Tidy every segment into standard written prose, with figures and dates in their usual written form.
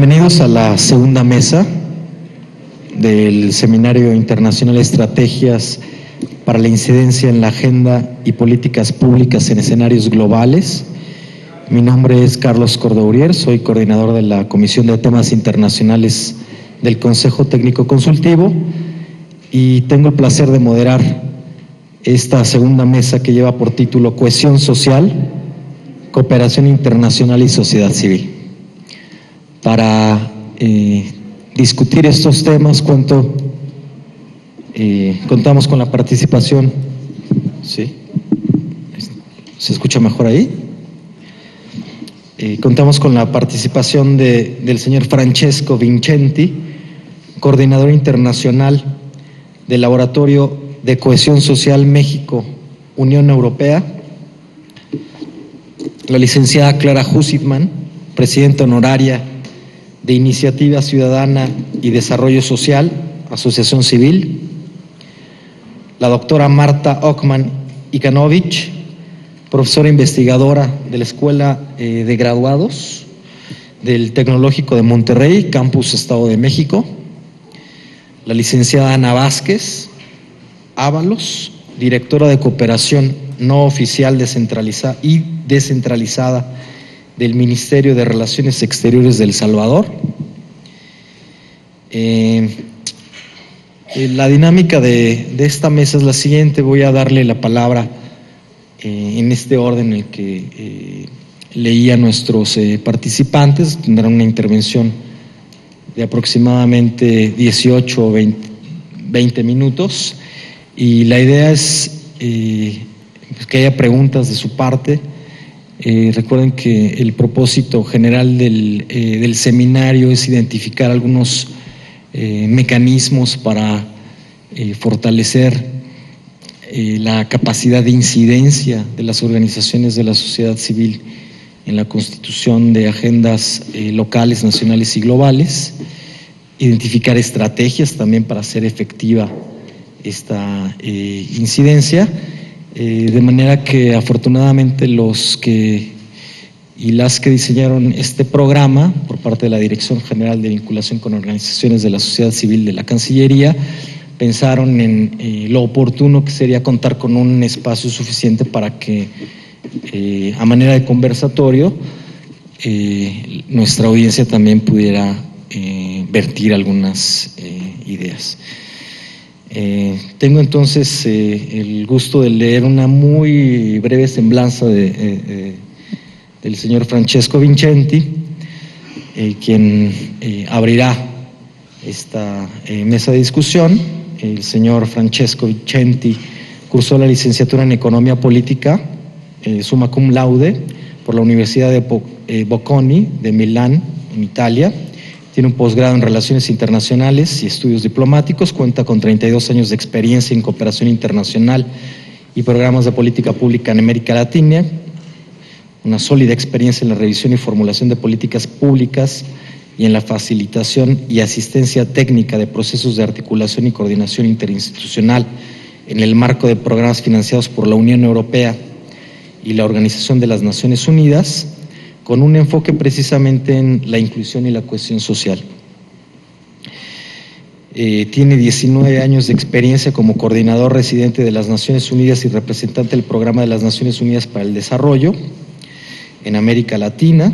Bienvenidos a la segunda mesa del Seminario Internacional Estrategias para la Incidencia en la Agenda y Políticas Públicas en Escenarios Globales. Mi nombre es Carlos Cordourier, soy coordinador de la Comisión de Temas Internacionales del Consejo Técnico Consultivo y tengo el placer de moderar esta segunda mesa que lleva por título Cohesión Social, Cooperación Internacional y Sociedad Civil. Para discutir estos temas contamos con la participación, ¿sí? ¿Se escucha mejor ahí? Contamos con la participación del señor Francesco Vincenti, coordinador internacional del Laboratorio de Cohesión Social México, Unión Europea, la licenciada Clara Husitman, presidenta honoraria de Iniciativa Ciudadana y Desarrollo Social, Asociación Civil, la doctora Marta Ockman Ikanovich, profesora investigadora de la Escuela de Graduados del Tecnológico de Monterrey, Campus Estado de México, la licenciada Ana Vázquez Ábalos, directora de Cooperación No Oficial y Descentralizada del Ministerio de Relaciones Exteriores de El Salvador. La dinámica de esta mesa es la siguiente. Voy a darle la palabra en este orden en el que leí a nuestros participantes. Tendrán una intervención de aproximadamente 18 o 20 minutos y la idea es que haya preguntas de su parte. Recuerden que el propósito general del seminario es identificar algunos mecanismos para fortalecer la capacidad de incidencia de las organizaciones de la sociedad civil en la constitución de agendas locales, nacionales y globales, identificar estrategias también para hacer efectiva esta incidencia. De manera que afortunadamente los que y las que diseñaron este programa por parte de la Dirección General de Vinculación con Organizaciones de la Sociedad Civil de la Cancillería pensaron en lo oportuno que sería contar con un espacio suficiente para que a manera de conversatorio nuestra audiencia también pudiera vertir algunas ideas. Tengo entonces el gusto de leer una muy breve semblanza del señor Francesco Vincenti, quien abrirá esta mesa de discusión. El señor Francesco Vincenti cursó la licenciatura en Economía Política, summa cum laude, por la Universidad de Bocconi de Milán, en Italia. Tiene un posgrado en Relaciones Internacionales y Estudios Diplomáticos, cuenta con 32 años de experiencia en cooperación internacional y programas de política pública en América Latina, una sólida experiencia en la revisión y formulación de políticas públicas y en la facilitación y asistencia técnica de procesos de articulación y coordinación interinstitucional en el marco de programas financiados por la Unión Europea y la Organización de las Naciones Unidas, con un enfoque precisamente en la inclusión y la cohesión social. Tiene 19 años de experiencia como coordinador residente de las Naciones Unidas y representante del Programa de las Naciones Unidas para el Desarrollo en América Latina,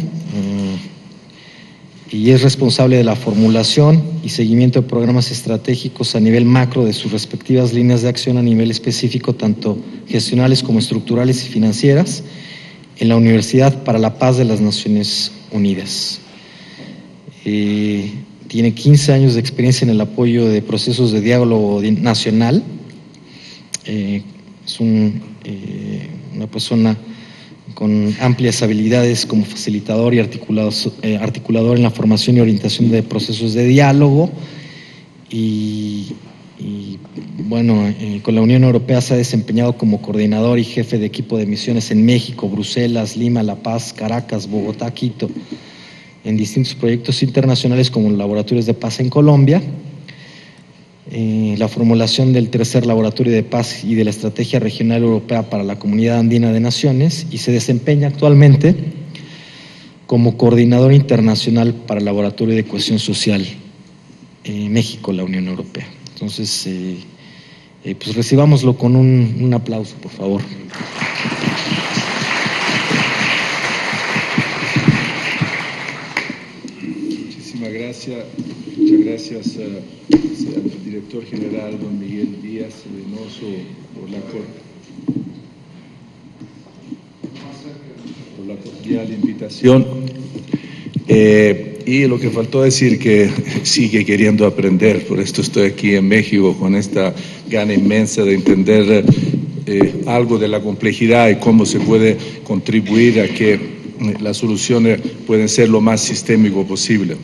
y es responsable de la formulación y seguimiento de programas estratégicos a nivel macro de sus respectivas líneas de acción a nivel específico, tanto gestionales como estructurales y financieras, en la Universidad para la Paz de las Naciones Unidas. Tiene 15 años de experiencia en el apoyo de procesos de diálogo nacional. Es una persona con amplias habilidades como facilitador y articulador en la formación y orientación de procesos de diálogo con la Unión Europea se ha desempeñado como coordinador y jefe de equipo de misiones en México, Bruselas, Lima, La Paz, Caracas, Bogotá, Quito, en distintos proyectos internacionales como los laboratorios de paz en Colombia, la formulación del tercer laboratorio de paz y de la estrategia regional europea para la Comunidad Andina de Naciones, y se desempeña actualmente como coordinador internacional para el Laboratorio de Cohesión Social México, la Unión Europea. Entonces, pues recibámoslo con un aplauso, por favor. Muchísimas gracias. Muchas gracias al director general, don Miguel Díaz Reynoso, por la cordial invitación. Y lo que faltó decir que sigue queriendo aprender, por esto estoy aquí en México con esta gana inmensa de entender algo de la complejidad y cómo se puede contribuir a que las soluciones pueden ser lo más sistémico posible.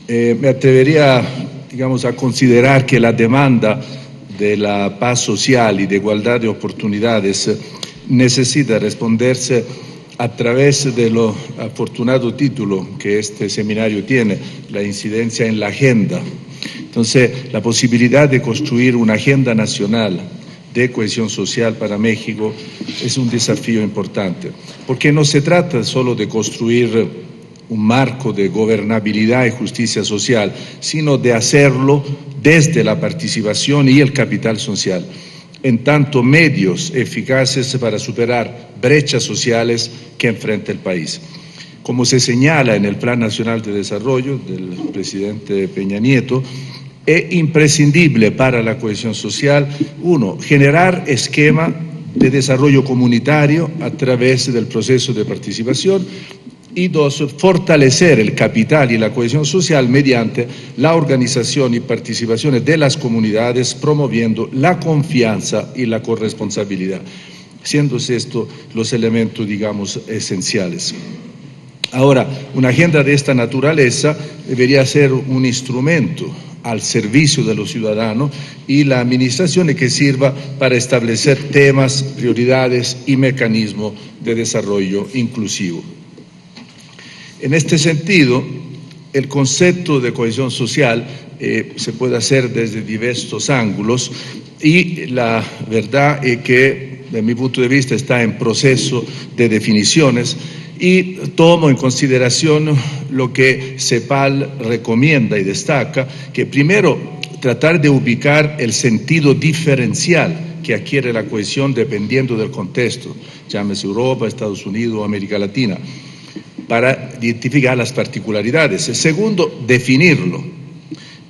Me atrevería, digamos, a considerar que la demanda de la paz social y de igualdad de oportunidades necesita responderse a través de lo afortunado título que este seminario tiene, la incidencia en la agenda. Entonces, la posibilidad de construir una agenda nacional de cohesión social para México es un desafío importante, porque no se trata solo de construir un marco de gobernabilidad y justicia social, sino de hacerlo desde la participación y el capital social, en tanto medios eficaces para superar brechas sociales que enfrenta el país. Como se señala en el Plan Nacional de Desarrollo del presidente Peña Nieto, es imprescindible para la cohesión social, uno, generar esquema de desarrollo comunitario a través del proceso de participación, y dos, fortalecer el capital y la cohesión social mediante la organización y participación de las comunidades, promoviendo la confianza y la corresponsabilidad, siendo estos los elementos, digamos, esenciales. Ahora, una agenda de esta naturaleza debería ser un instrumento al servicio de los ciudadanos y la administración que sirva para establecer temas, prioridades y mecanismos de desarrollo inclusivo. En este sentido, el concepto de cohesión social se puede hacer desde diversos ángulos y la verdad es que, desde mi punto de vista, está en proceso de definiciones y tomo en consideración lo que CEPAL recomienda y destaca, que primero tratar de ubicar el sentido diferencial que adquiere la cohesión dependiendo del contexto, llámese Europa, Estados Unidos o América Latina, para identificar las particularidades. Segundo, definirlo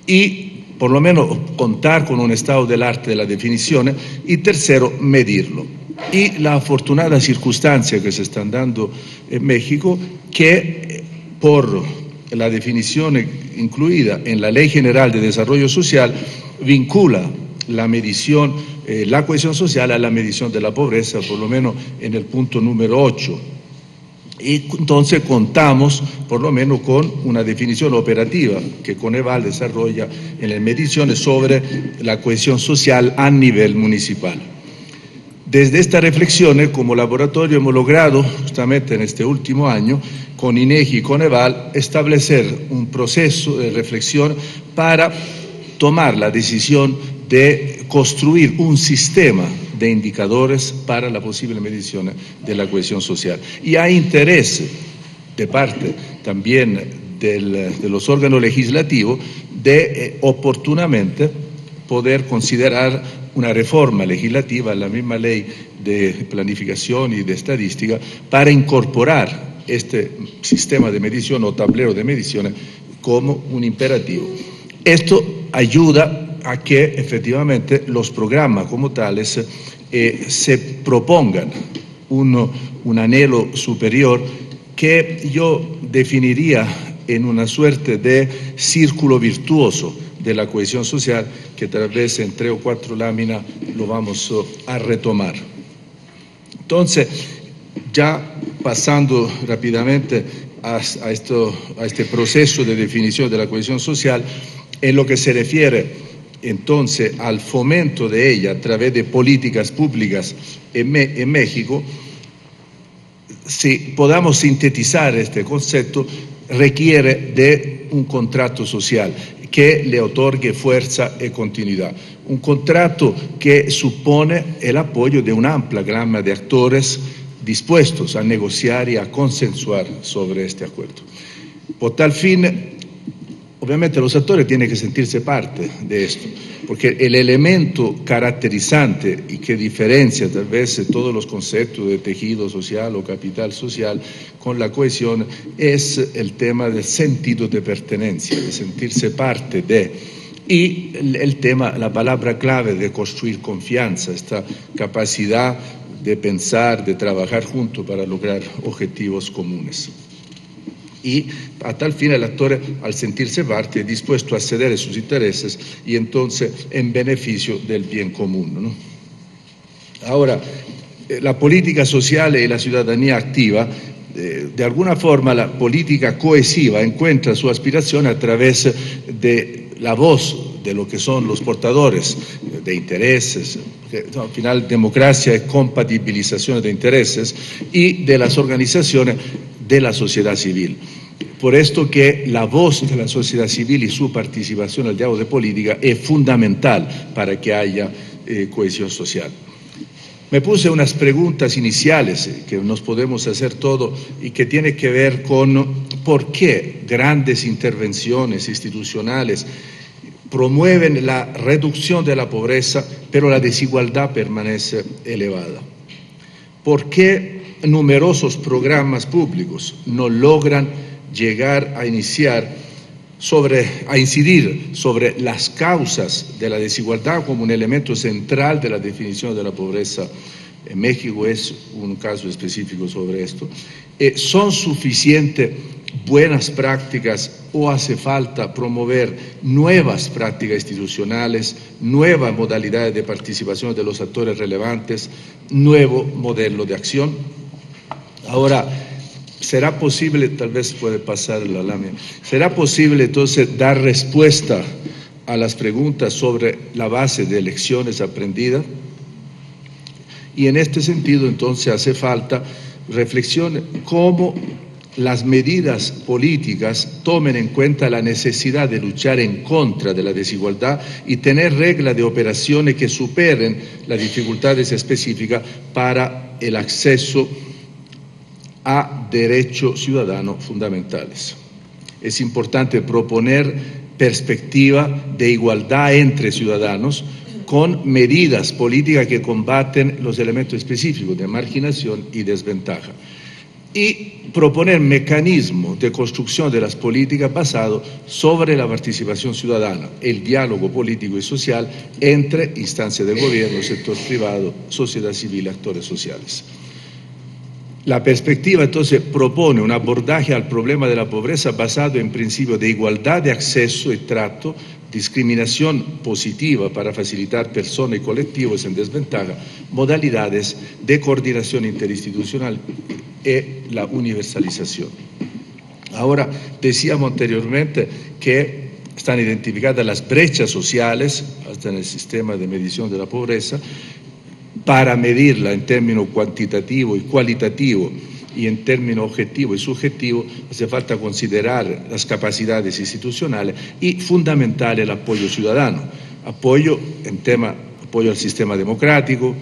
y por lo menos contar con un estado del arte de la definición. Y tercero, medirlo. Y la afortunada circunstancia que se están dando en México, que por la definición incluida en la Ley General de Desarrollo Social, vincula la medición, la cohesión social a la medición de la pobreza, por lo menos en el punto número 8. Y entonces contamos por lo menos con una definición operativa que Coneval desarrolla en las mediciones sobre la cohesión social a nivel municipal. Desde estas reflexiones, como laboratorio hemos logrado, justamente en este último año, con INEGI y Coneval, establecer un proceso de reflexión para tomar la decisión de construir un sistema de indicadores para la posible medición de la cohesión social. Y hay interés de parte también de los órganos legislativos de oportunamente poder considerar una reforma legislativa en la misma ley de planificación y de estadística para incorporar este sistema de medición o tablero de mediciones como un imperativo. Esto ayuda a que efectivamente los programas como tales se propongan un anhelo superior que yo definiría en una suerte de círculo virtuoso de la cohesión social, que tal vez en 3 o 4 láminas lo vamos a retomar. Entonces, ya pasando rápidamente a este proceso de definición de la cohesión social, en lo que se refiere entonces al fomento de ella a través de políticas públicas en México, si podamos sintetizar este concepto, requiere de un contrato social que le otorgue fuerza y continuidad. Un contrato que supone el apoyo de una amplia gama de actores dispuestos a negociar y a consensuar sobre este acuerdo. Por tal fin, obviamente los actores tienen que sentirse parte de esto, porque el elemento caracterizante y que diferencia tal vez todos los conceptos de tejido social o capital social con la cohesión es el tema del sentido de pertenencia, de sentirse parte de, y el tema, la palabra clave de construir confianza, esta capacidad de pensar, de trabajar juntos para lograr objetivos comunes. Y a tal fin el actor, al sentirse parte, es dispuesto a ceder a sus intereses y entonces en beneficio del bien común, ¿no? Ahora, la política social y la ciudadanía activa, de alguna forma la política cohesiva encuentra su aspiración a través de la voz de lo que son los portadores de intereses, que, no, al final democracia es compatibilización de intereses, y de las organizaciones de la sociedad civil. Por esto que la voz de la sociedad civil y su participación en el diálogo de política es fundamental para que haya cohesión social. Me puse unas preguntas iniciales que nos podemos hacer todo y que tiene que ver con por qué grandes intervenciones institucionales promueven la reducción de la pobreza, pero la desigualdad permanece elevada. ¿Por qué numerosos programas públicos no logran llegar a incidir sobre las causas de la desigualdad como un elemento central de la definición de la pobreza? En México es un caso específico sobre esto. ¿Son suficientes buenas prácticas o hace falta promover nuevas prácticas institucionales, nuevas modalidades de participación de los actores relevantes, nuevo modelo de acción? Ahora, ¿será posible, tal vez puede pasar la lámina, será posible entonces dar respuesta a las preguntas sobre la base de lecciones aprendidas? Y en este sentido entonces hace falta reflexión cómo las medidas políticas tomen en cuenta la necesidad de luchar en contra de la desigualdad y tener reglas de operaciones que superen las dificultades específicas para el acceso a derechos ciudadanos fundamentales. Es importante proponer perspectiva de igualdad entre ciudadanos con medidas políticas que combaten los elementos específicos de marginación y desventaja. Y proponer mecanismos de construcción de las políticas basados sobre la participación ciudadana, el diálogo político y social entre instancias del gobierno, sector privado, sociedad civil y actores sociales. La perspectiva entonces propone un abordaje al problema de la pobreza basado en principios de igualdad de acceso y trato, discriminación positiva para facilitar personas y colectivos en desventaja, modalidades de coordinación interinstitucional y la universalización. Ahora, decíamos anteriormente que están identificadas las brechas sociales, hasta en el sistema de medición de la pobreza. Para medirla en términos cuantitativo y cualitativo y en términos objetivo y subjetivo, hace falta considerar las capacidades institucionales y fundamental el apoyo ciudadano, apoyo al sistema democrático,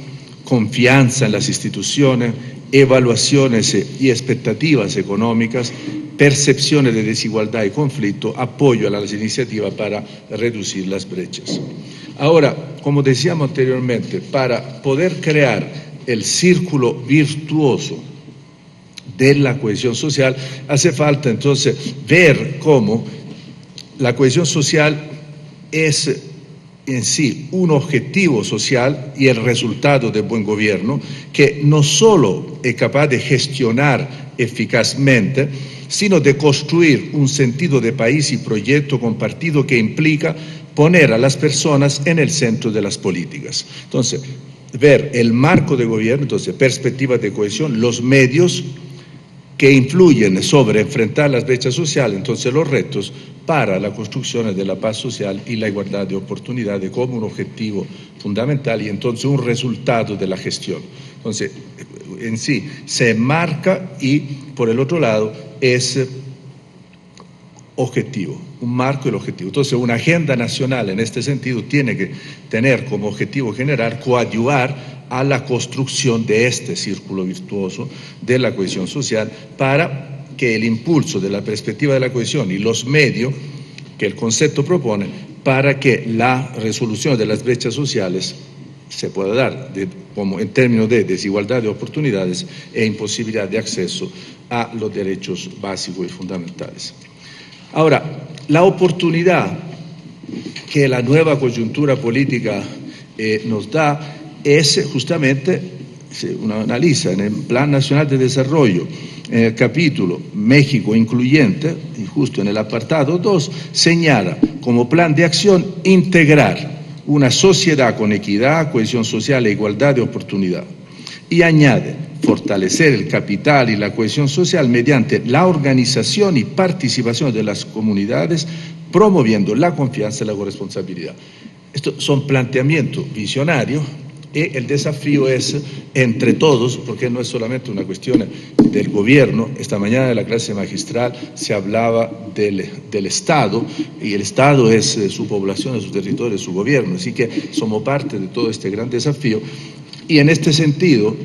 confianza en las instituciones, evaluaciones y expectativas económicas, percepciones de desigualdad y conflicto, apoyo a las iniciativas para reducir las brechas. Ahora, como decíamos anteriormente, para poder crear el círculo virtuoso de la cohesión social, hace falta entonces ver cómo la cohesión social es en sí un objetivo social y el resultado de buen gobierno que no solo es capaz de gestionar eficazmente, sino de construir un sentido de país y proyecto compartido que implica poner a las personas en el centro de las políticas. Entonces, ver el marco de gobierno, entonces perspectivas de cohesión, los medios que influyen sobre enfrentar las brechas sociales, entonces los retos para la construcción de la paz social y la igualdad de oportunidades como un objetivo fundamental y entonces un resultado de la gestión. Entonces, en sí se marca y por el otro lado es objetivo, un marco y el objetivo. Entonces, una agenda nacional en este sentido tiene que tener como objetivo general coadyuvar a la construcción de este círculo virtuoso de la cohesión social para que el impulso de la perspectiva de la cohesión y los medios que el concepto propone para que la resolución de las brechas sociales se pueda dar como en términos de desigualdad de oportunidades e imposibilidad de acceso a los derechos básicos y fundamentales. Ahora, la oportunidad que la nueva coyuntura política nos da es justamente, si uno analiza en el Plan Nacional de Desarrollo, en el capítulo México Incluyente, y justo en el apartado 2, señala como plan de acción integrar una sociedad con equidad, cohesión social e igualdad de oportunidad. Y añade fortalecer el capital y la cohesión social mediante la organización y participación de las comunidades, promoviendo la confianza y la corresponsabilidad. Estos son planteamientos visionarios y el desafío es entre todos, porque no es solamente una cuestión del gobierno. Esta mañana en la clase magistral se hablaba del Estado, y el Estado es su población, su territorio, su gobierno, así que somos parte de todo este gran desafío. Y en este sentido,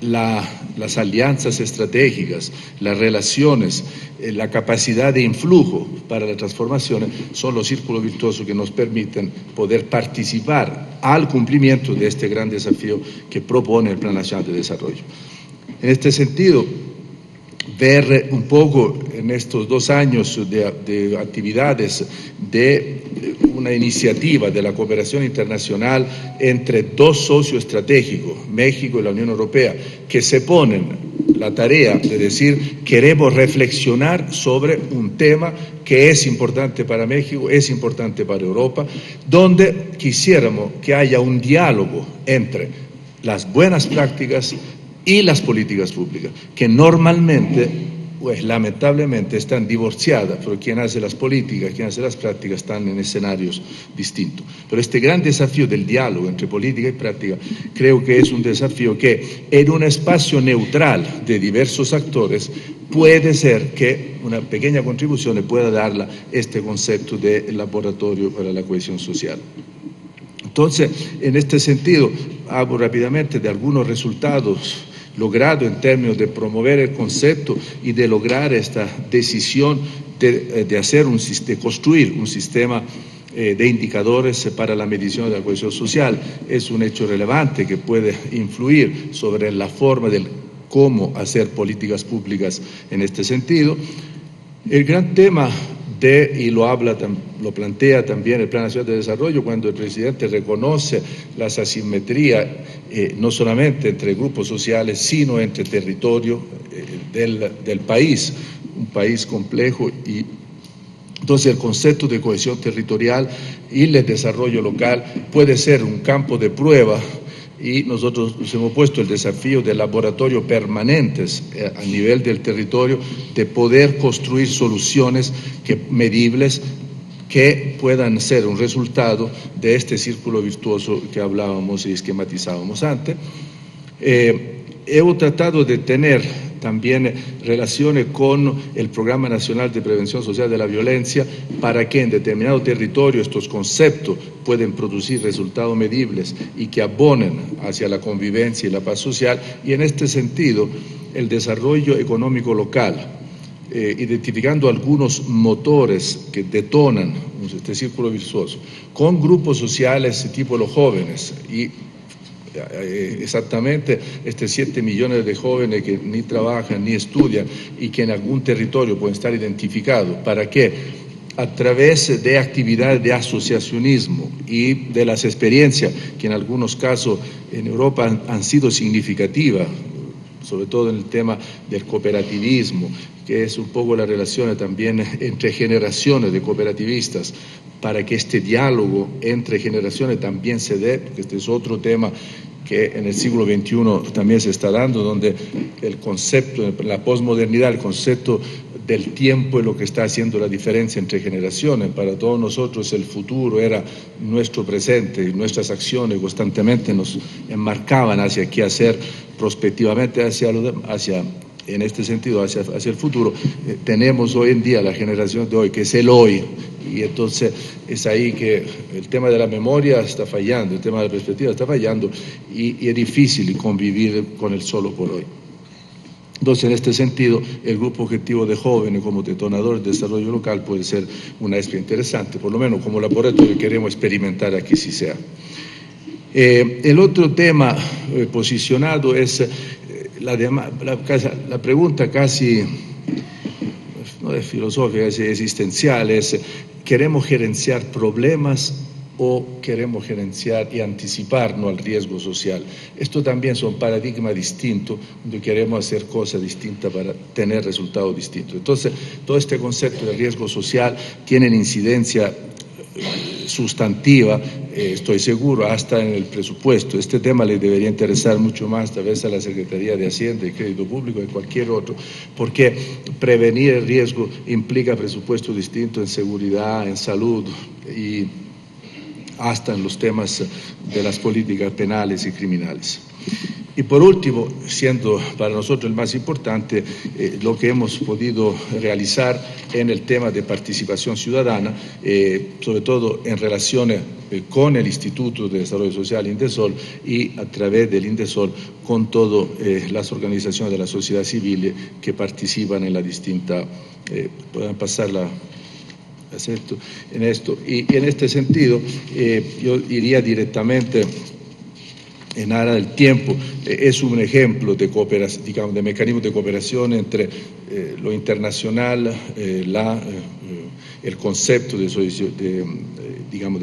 las alianzas estratégicas, las relaciones, la capacidad de influjo para la transformación son los círculos virtuosos que nos permiten poder participar al cumplimiento de este gran desafío que propone el Plan Nacional de Desarrollo. En este sentido, ver un poco en estos 2 años de actividades de una iniciativa de la cooperación internacional entre 2 socios estratégicos, México y la Unión Europea, que se ponen la tarea de decir queremos reflexionar sobre un tema que es importante para México, es importante para Europa, donde quisiéramos que haya un diálogo entre las buenas prácticas y las políticas públicas, que normalmente, pues lamentablemente, están divorciadas, pero quien hace las políticas, quien hace las prácticas están en escenarios distintos. Pero este gran desafío del diálogo entre política y práctica creo que es un desafío que en un espacio neutral de diversos actores puede ser que una pequeña contribución pueda darla este concepto de laboratorio para la cohesión social. Entonces, en este sentido, hablo rápidamente de algunos resultados logrado en términos de promover el concepto y de lograr esta decisión de construir un sistema de indicadores para la medición de la cohesión social. Es un hecho relevante que puede influir sobre la forma de cómo hacer políticas públicas en este sentido. El gran tema y lo plantea también el Plan Nacional de Desarrollo cuando el presidente reconoce las asimetrías, no solamente entre grupos sociales, sino entre territorio del país, un país complejo. Y entonces el concepto de cohesión territorial y el desarrollo local puede ser un campo de prueba, y nosotros nos hemos puesto el desafío de laboratorio permanentes a nivel del territorio, de poder construir soluciones medibles que puedan ser un resultado de este círculo virtuoso que hablábamos y esquematizábamos antes. Hemos tratado de tener también relaciones con el Programa Nacional de Prevención Social de la Violencia para que en determinado territorio estos conceptos pueden producir resultados medibles y que abonen hacia la convivencia y la paz social, y en este sentido el desarrollo económico local, identificando algunos motores que detonan este círculo virtuoso con grupos sociales tipo los jóvenes, y exactamente 7 millones de jóvenes que ni trabajan ni estudian y que en algún territorio pueden estar identificados, para que a través de actividades de asociacionismo y de las experiencias que en algunos casos en Europa han sido significativas, sobre todo en el tema del cooperativismo, que es un poco la relación también entre generaciones de cooperativistas, para que este diálogo entre generaciones también se dé, porque este es otro tema que en el siglo XXI también se está dando, donde el concepto, la posmodernidad, el concepto del tiempo es lo que está haciendo la diferencia entre generaciones. Para todos nosotros el futuro era nuestro presente, y nuestras acciones constantemente nos enmarcaban hacia qué hacer prospectivamente en este sentido, hacia el futuro. Tenemos hoy en día la generación de hoy, que es el hoy, y entonces es ahí que el tema de la memoria está fallando, el tema de la perspectiva está fallando y es difícil convivir con el solo por hoy. Entonces, en este sentido, el grupo objetivo de jóvenes como detonador de desarrollo local puede ser una experiencia interesante, por lo menos como laboratorio queremos experimentar aquí si sea. El otro tema posicionado es la pregunta casi, no es filosófica, es existencial, es ¿queremos gerenciar problemas o queremos gerenciar y anticiparnos al riesgo social? Esto también son paradigmas distintos, donde queremos hacer cosas distintas para tener resultados distintos. Entonces, todo este concepto de riesgo social tiene incidencia sustantiva, estoy seguro, hasta en el presupuesto. Este tema le debería interesar mucho más, tal vez a la Secretaría de Hacienda y Crédito Público y cualquier otro, porque prevenir el riesgo implica presupuestos distintos en seguridad, en salud y hasta en los temas de las políticas penales y criminales. Y por último, siendo para nosotros el más importante, lo que hemos podido realizar en el tema de participación ciudadana, sobre todo en relación con el Instituto de Desarrollo Social Indesol y a través del Indesol con todas las organizaciones de la sociedad civil que participan en la distinta, pueden pasar la en esto. Y en este sentido, yo iría directamente en área del tiempo, es un ejemplo de cooperación, digamos, de mecanismo de cooperación entre lo internacional, el concepto de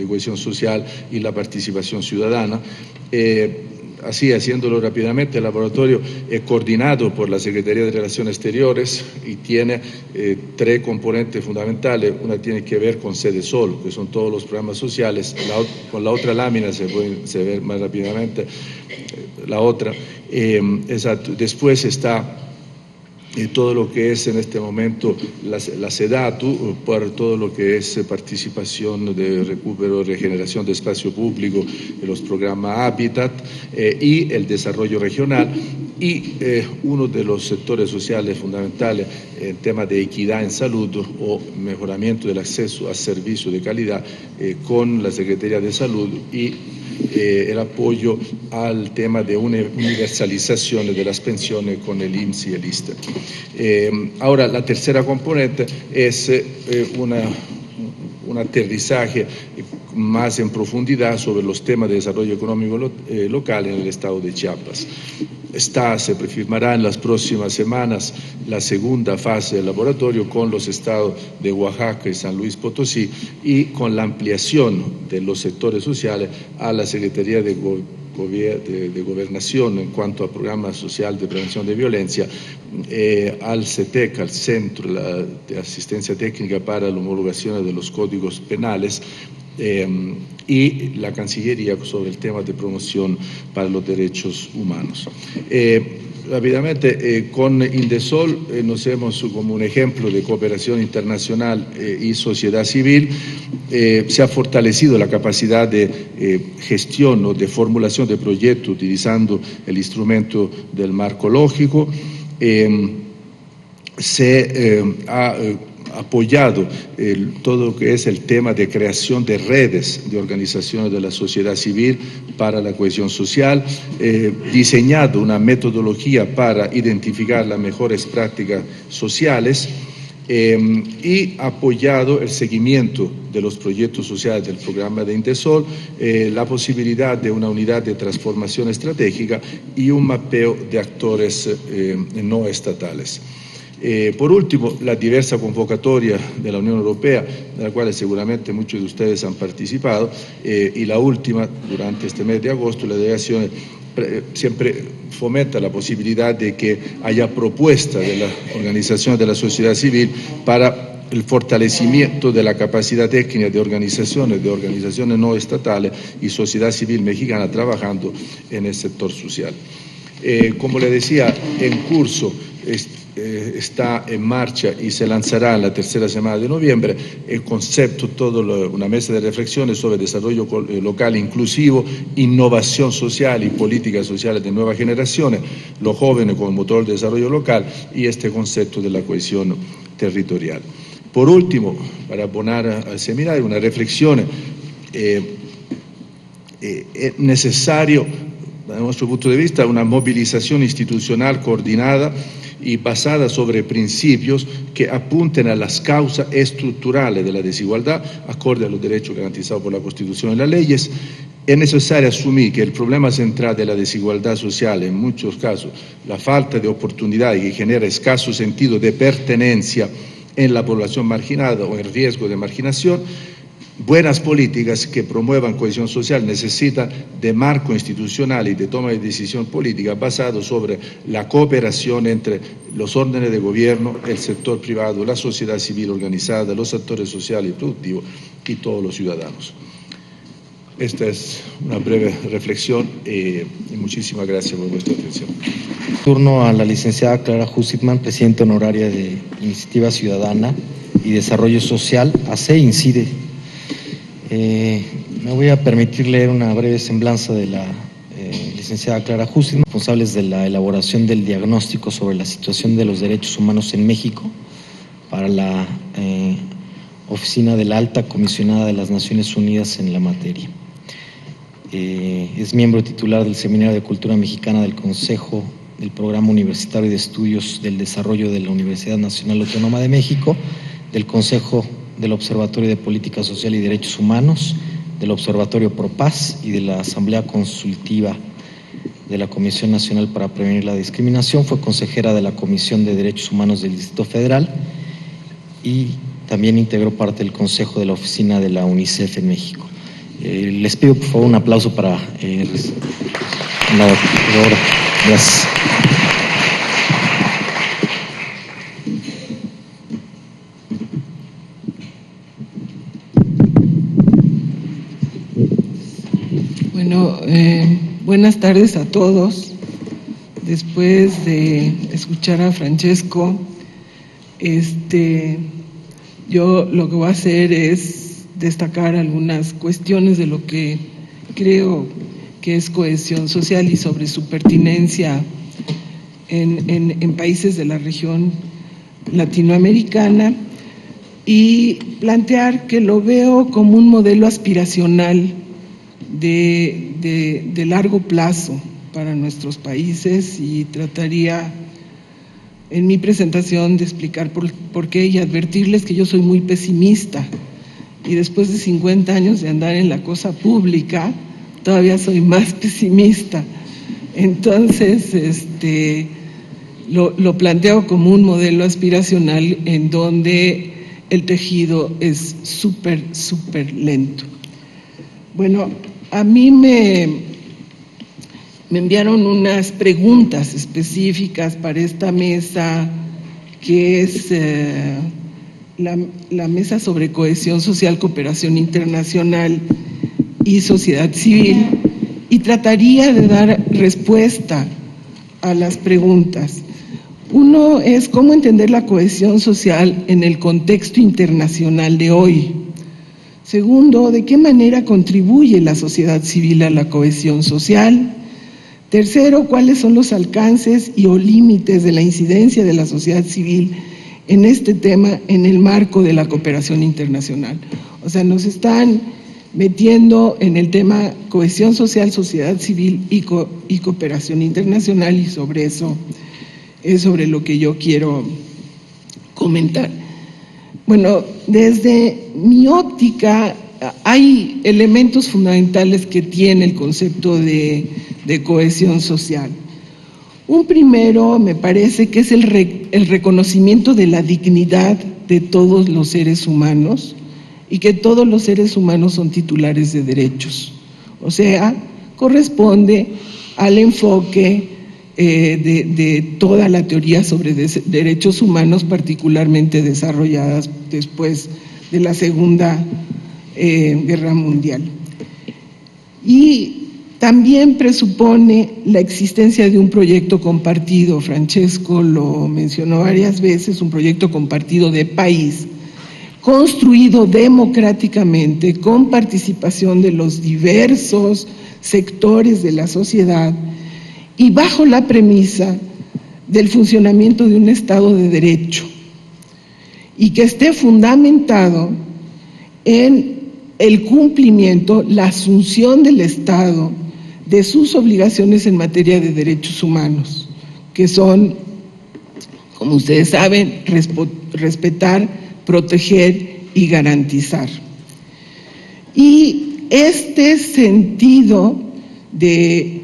cohesión social y la participación ciudadana. Así, haciéndolo rápidamente, el laboratorio es coordinado por la Secretaría de Relaciones Exteriores y tiene tres componentes fundamentales. Una tiene que ver con SEDESOL, que son todos los programas sociales. Con la otra lámina se ve más rápidamente la otra. Después está todo lo que es en este momento la SEDATU, por todo lo que es participación de recupero, regeneración de espacio público, los programas Habitat y el desarrollo regional. Y uno de los sectores sociales fundamentales en temas de equidad en salud o mejoramiento del acceso a servicios de calidad con la Secretaría de Salud y el apoyo al tema de una universalización de las pensiones con el IMSS y el ISSSTE. Ahora, la tercera componente es un aterrizaje más en profundidad sobre los temas de desarrollo económico local en el estado de Chiapas. Se firmará en las próximas semanas la segunda fase del laboratorio con los estados de Oaxaca y San Luis Potosí y con la ampliación de los sectores sociales a la Secretaría de Gobernación en cuanto a programa social de prevención de violencia, al CETEC, al Centro de Asistencia Técnica para la Homologación de los Códigos Penales, y la Cancillería sobre el tema de promoción para los derechos humanos. Rápidamente, con Indesol nos hemos como un ejemplo de cooperación internacional y sociedad civil. Se ha fortalecido la capacidad de gestión o de formulación de proyectos utilizando el instrumento del marco lógico. Se ha apoyado todo lo que es el tema de creación de redes de organizaciones de la sociedad civil para la cohesión social, diseñado una metodología para identificar las mejores prácticas sociales y apoyado el seguimiento de los proyectos sociales del programa de Indesol, la posibilidad de una unidad de transformación estratégica y un mapeo de actores no estatales. Por último, la diversa convocatoria de la Unión Europea, de la cual seguramente muchos de ustedes han participado, y la última, durante este mes de agosto, la delegación siempre fomenta la posibilidad de que haya propuestas de la organización de la sociedad civil para el fortalecimiento de la capacidad técnica de organizaciones no estatales y sociedad civil mexicana trabajando en el sector social. Como le decía, en curso está en marcha y se lanzará en la tercera semana de noviembre el concepto, una mesa de reflexiones sobre desarrollo local inclusivo, innovación social y políticas sociales de nuevas generaciones, los jóvenes como motor de desarrollo local y este concepto de la cohesión territorial. Por último, para abonar al seminario, una reflexione, è necessario, dal nostro punto di vista, una movilización institucional coordinada y basada sobre principios que apunten a las causas estructurales de la desigualdad, acorde a los derechos garantizados por la Constitución y las leyes. Es necesario asumir que el problema central de la desigualdad social, en muchos casos, la falta de oportunidad y que genera escaso sentido de pertenencia en la población marginada o en riesgo de marginación. Buenas políticas que promuevan cohesión social necesitan de marco institucional y de toma de decisión política basado sobre la cooperación entre los órdenes de gobierno, el sector privado, la sociedad civil organizada, los actores sociales y productivos y todos los ciudadanos. Esta es una breve reflexión y muchísimas gracias por vuestra atención. Turno a la licenciada Clara Husitman, presidenta honoraria de Iniciativa Ciudadana y Desarrollo Social, AC-INCIDE. Me voy a permitir leer una breve semblanza de la licenciada Clara Husitman, responsables de la elaboración del diagnóstico sobre la situación de los derechos humanos en México para la Oficina de la Alta Comisionada de las Naciones Unidas en la materia. Es miembro titular del Seminario de Cultura Mexicana del Consejo del Programa Universitario de Estudios del Desarrollo de la Universidad Nacional Autónoma de México, del Consejo del Observatorio de Política Social y Derechos Humanos, del Observatorio ProPaz y de la Asamblea Consultiva de la Comisión Nacional para Prevenir la Discriminación. Fue consejera de la Comisión de Derechos Humanos del Distrito Federal y también integró parte del Consejo de la Oficina de la UNICEF en México. Les pido por favor un aplauso para la doctora. Gracias. Bueno, buenas tardes a todos. Después de escuchar a Francesco, yo lo que voy a hacer es destacar algunas cuestiones de lo que creo que es cohesión social y sobre su pertinencia en países de la región latinoamericana, y plantear que lo veo como un modelo aspiracional de largo plazo para nuestros países, y trataría en mi presentación de explicar por qué y advertirles que yo soy muy pesimista, y después de 50 años de andar en la cosa pública todavía soy más pesimista. Entonces lo planteo como un modelo aspiracional en donde el tejido es súper lento. Bueno, a mí me enviaron unas preguntas específicas para esta mesa, que es la mesa sobre cohesión social, cooperación internacional y sociedad civil, y trataría de dar respuesta a las preguntas. Uno es cómo entender la cohesión social en el contexto internacional de hoy. Segundo, ¿de qué manera contribuye la sociedad civil a la cohesión social? Tercero, ¿cuáles son los alcances y o límites de la incidencia de la sociedad civil en este tema en el marco de la cooperación internacional? O sea, nos están metiendo en el tema cohesión social, sociedad civil y cooperación internacional, y sobre eso es sobre lo que yo quiero comentar. Bueno, desde mi óptica hay elementos fundamentales que tiene el concepto de cohesión social. Un primero me parece que es el reconocimiento de la dignidad de todos los seres humanos, y que todos los seres humanos son titulares de derechos. O sea, corresponde al enfoque de toda la teoría sobre derechos humanos, particularmente desarrolladas después de la Segunda Guerra Mundial. Y también presupone la existencia de un proyecto compartido. Francesco lo mencionó varias veces, un proyecto compartido de país, construido democráticamente, con participación de los diversos sectores de la sociedad y bajo la premisa del funcionamiento de un Estado de Derecho. y que esté fundamentado en el cumplimiento, la asunción del Estado de sus obligaciones en materia de derechos humanos, que son, como ustedes saben, respetar, proteger y garantizar. Y este sentido de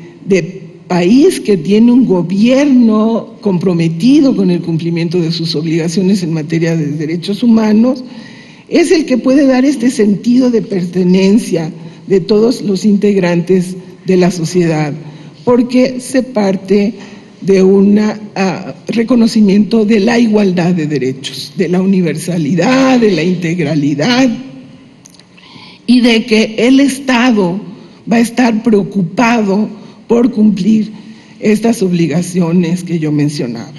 país que tiene un gobierno comprometido con el cumplimiento de sus obligaciones en materia de derechos humanos es el que puede dar este sentido de pertenencia de todos los integrantes de la sociedad, porque se parte de un reconocimiento de la igualdad de derechos, de la universalidad, de la integralidad, y de que el Estado va a estar preocupado por cumplir estas obligaciones que yo mencionaba.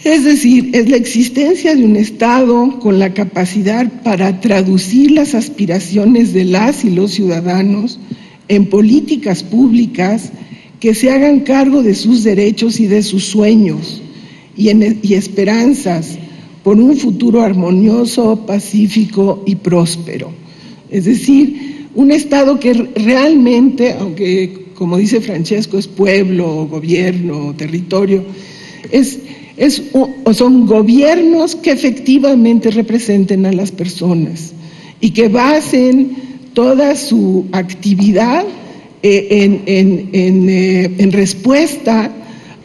Es decir, es la existencia de un Estado con la capacidad para traducir las aspiraciones de las y los ciudadanos en políticas públicas que se hagan cargo de sus derechos y de sus sueños y esperanzas por un futuro armonioso, pacífico y próspero. Es decir, un Estado que realmente, aunque como dice Francesco, es pueblo, gobierno, territorio, son gobiernos que efectivamente representen a las personas y que basen toda su actividad en respuesta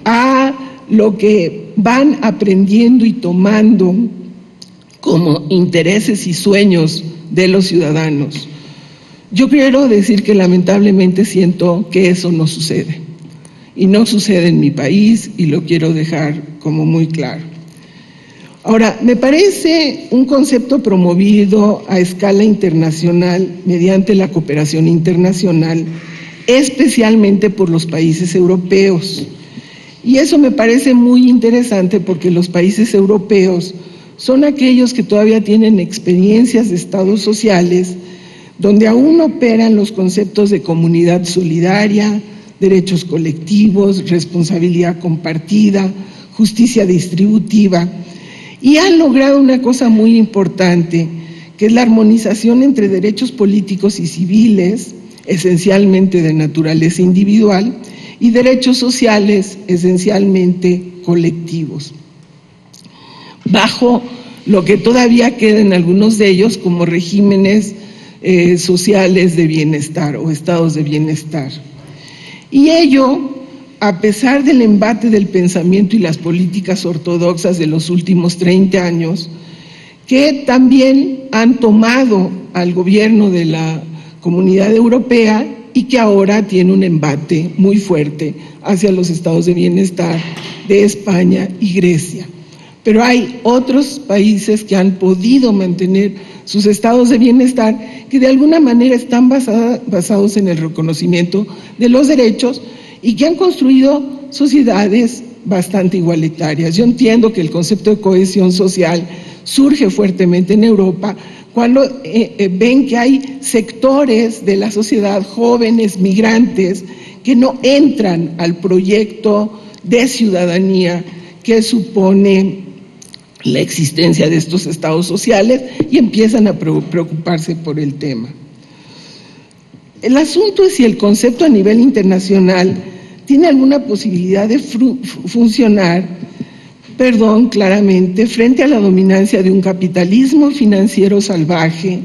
a lo que van aprendiendo y tomando como intereses y sueños de los ciudadanos. Yo quiero decir que lamentablemente siento que eso no sucede. Y no sucede en mi país, y lo quiero dejar como muy claro. Ahora, me parece un concepto promovido a escala internacional mediante la cooperación internacional, especialmente por los países europeos. Y eso me parece muy interesante porque los países europeos son aquellos que todavía tienen experiencias de estados sociales donde aún operan los conceptos de comunidad solidaria, derechos colectivos, responsabilidad compartida, justicia distributiva, y han logrado una cosa muy importante, que es la armonización entre derechos políticos y civiles, esencialmente de naturaleza individual, y derechos sociales, esencialmente colectivos, bajo lo que todavía queda en algunos de ellos como regímenes sociales de bienestar o estados de bienestar. Y ello, a pesar del embate del pensamiento y las políticas ortodoxas de los últimos 30 años, que también han tomado al gobierno de la Comunidad Europea y que ahora tiene un embate muy fuerte hacia los estados de bienestar de España y Grecia. Pero hay otros países que han podido mantener sus estados de bienestar que de alguna manera están basados en el reconocimiento de los derechos y que han construido sociedades bastante igualitarias. Yo entiendo que el concepto de cohesión social surge fuertemente en Europa cuando ven que hay sectores de la sociedad, jóvenes, migrantes, que no entran al proyecto de ciudadanía que supone la existencia de estos estados sociales y empiezan a preocuparse por el tema. El asunto es si el concepto a nivel internacional tiene alguna posibilidad de funcionar, claramente, frente a la dominancia de un capitalismo financiero salvaje,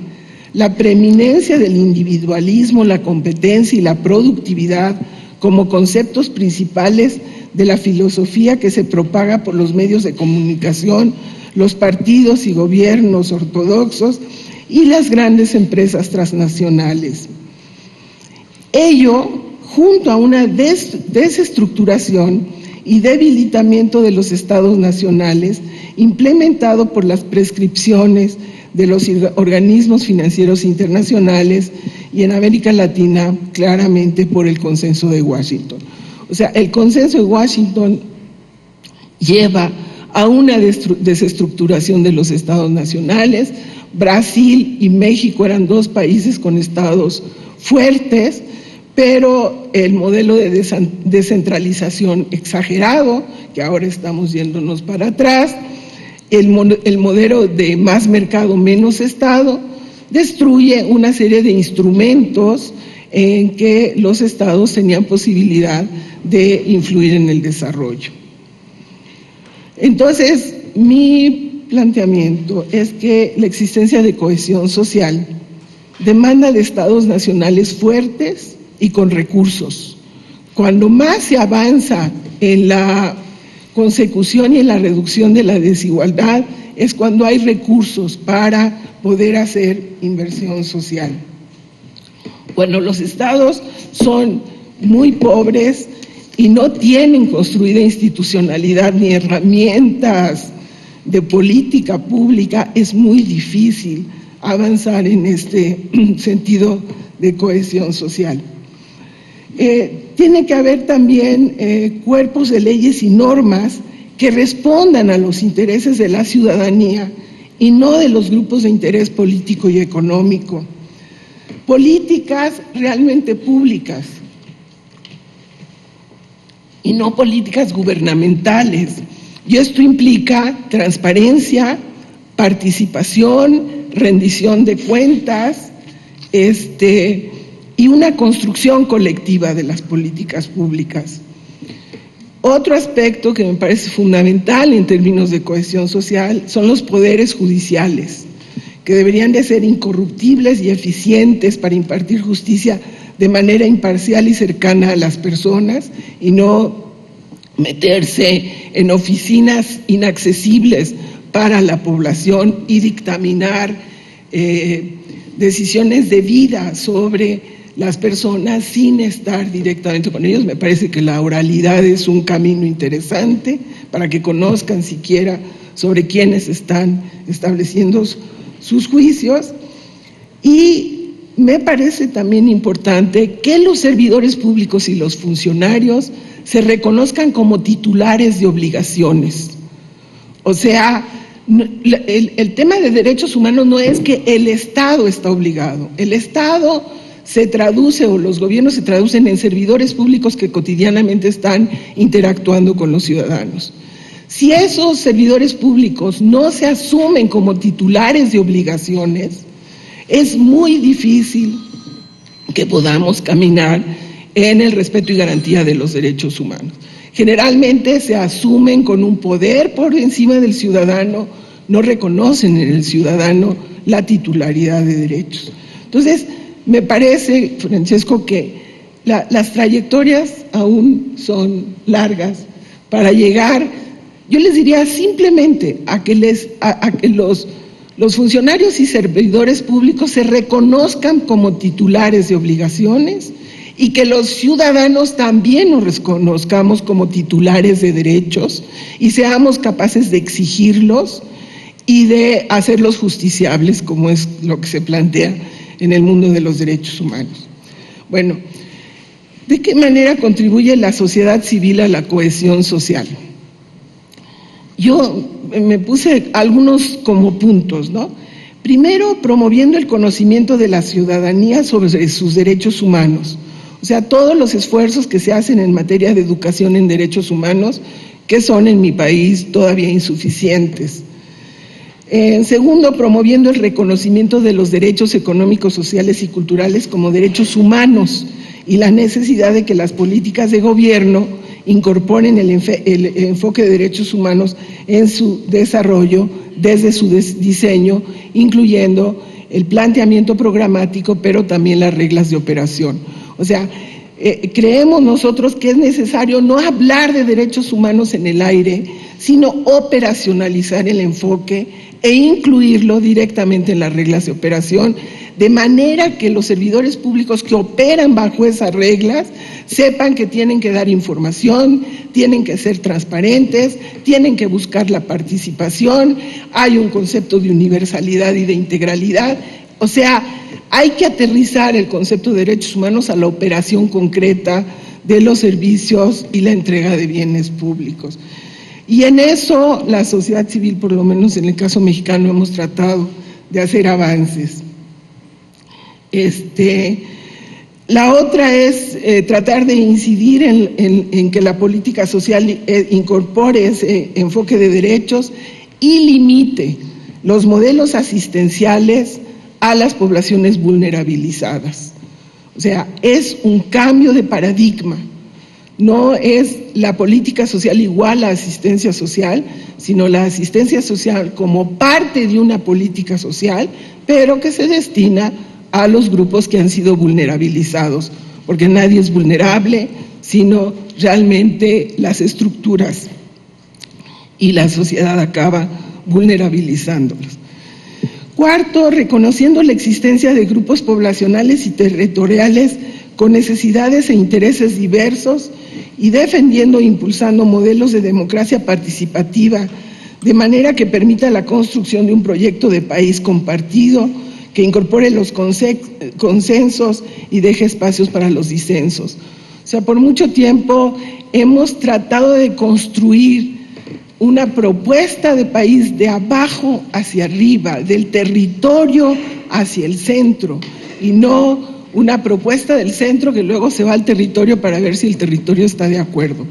la preeminencia del individualismo, la competencia y la productividad como conceptos principales de la filosofía que se propaga por los medios de comunicación, los partidos y gobiernos ortodoxos y las grandes empresas transnacionales. Ello, junto a una desestructuración y debilitamiento de los estados nacionales, implementado por las prescripciones de los organismos financieros internacionales y en América Latina, claramente por el Consenso de Washington. O sea, el Consenso de Washington lleva a una desestructuración de los estados nacionales. Brasil y México eran dos países con estados fuertes, pero el modelo de descentralización exagerado, que ahora estamos yéndonos para atrás, el modelo de más mercado, menos Estado, destruye una serie de instrumentos en que los estados tenían posibilidad de influir en el desarrollo. Entonces, mi planteamiento es que la existencia de cohesión social demanda de estados nacionales fuertes y con recursos. Cuando más se avanza en la consecución y en la reducción de la desigualdad es cuando hay recursos para poder hacer inversión social. Bueno, los estados son muy pobres y no tienen construida institucionalidad ni herramientas de política pública. Es muy difícil avanzar en este sentido de cohesión social. Tiene que haber también cuerpos de leyes y normas que respondan a los intereses de la ciudadanía y no de los grupos de interés político y económico. Políticas realmente públicas y no políticas gubernamentales. Y esto implica transparencia, participación, rendición de cuentas, y una construcción colectiva de las políticas públicas. Otro aspecto que me parece fundamental en términos de cohesión social son los poderes judiciales, que deberían de ser incorruptibles y eficientes para impartir justicia de manera imparcial y cercana a las personas y no meterse en oficinas inaccesibles para la población y dictaminar decisiones de vida sobre las personas sin estar directamente con ellos. Me parece que la oralidad es un camino interesante para que conozcan siquiera sobre quiénes están estableciendo sus juicios. Y me parece también importante que los servidores públicos y los funcionarios se reconozcan como titulares de obligaciones. O sea, el tema de derechos humanos no es que el Estado está obligado. El Estado se traduce, o los gobiernos se traducen en servidores públicos que cotidianamente están interactuando con los ciudadanos. Si esos servidores públicos no se asumen como titulares de obligaciones, es muy difícil que podamos caminar en el respeto y garantía de los derechos humanos. Generalmente se asumen con un poder por encima del ciudadano, no reconocen en el ciudadano la titularidad de derechos. Entonces, me parece, Francesco, que las trayectorias aún son largas para llegar, yo les diría simplemente a que los funcionarios y servidores públicos se reconozcan como titulares de obligaciones y que los ciudadanos también nos reconozcamos como titulares de derechos y seamos capaces de exigirlos y de hacerlos justiciables, como es lo que se plantea en el mundo de los derechos humanos. Bueno, ¿de qué manera contribuye la sociedad civil a la cohesión social? Yo me puse algunos como puntos, ¿no? Primero, promoviendo el conocimiento de la ciudadanía sobre sus derechos humanos. O sea, todos los esfuerzos que se hacen en materia de educación en derechos humanos, que son en mi país todavía insuficientes. Segundo, promoviendo el reconocimiento de los derechos económicos, sociales y culturales como derechos humanos y la necesidad de que las políticas de gobierno incorporen el enfoque de derechos humanos en su desarrollo desde su diseño, incluyendo el planteamiento programático, pero también las reglas de operación. O sea, creemos nosotros que es necesario no hablar de derechos humanos en el aire, sino operacionalizar el enfoque e incluirlo directamente en las reglas de operación, de manera que los servidores públicos que operan bajo esas reglas sepan que tienen que dar información, tienen que ser transparentes, tienen que buscar la participación, hay un concepto de universalidad y de integralidad. O sea, hay que aterrizar el concepto de derechos humanos a la operación concreta de los servicios y la entrega de bienes públicos. Y en eso la sociedad civil, por lo menos en el caso mexicano, hemos tratado de hacer avances. La otra es tratar de incidir en que la política social incorpore ese enfoque de derechos y limite los modelos asistenciales a las poblaciones vulnerabilizadas. O sea, es un cambio de paradigma. No es la política social igual a asistencia social, sino la asistencia social como parte de una política social, pero que se destina a los grupos que han sido vulnerabilizados, porque nadie es vulnerable, sino realmente las estructuras y la sociedad acaba vulnerabilizándolos. Cuarto, reconociendo la existencia de grupos poblacionales y territoriales con necesidades e intereses diversos y defendiendo e impulsando modelos de democracia participativa de manera que permita la construcción de un proyecto de país compartido que incorpore los consensos y deje espacios para los disensos. O sea, por mucho tiempo hemos tratado de construir una propuesta de país de abajo hacia arriba, del territorio hacia el centro, y no una propuesta del centro que luego se va al territorio para ver si el territorio está de acuerdo.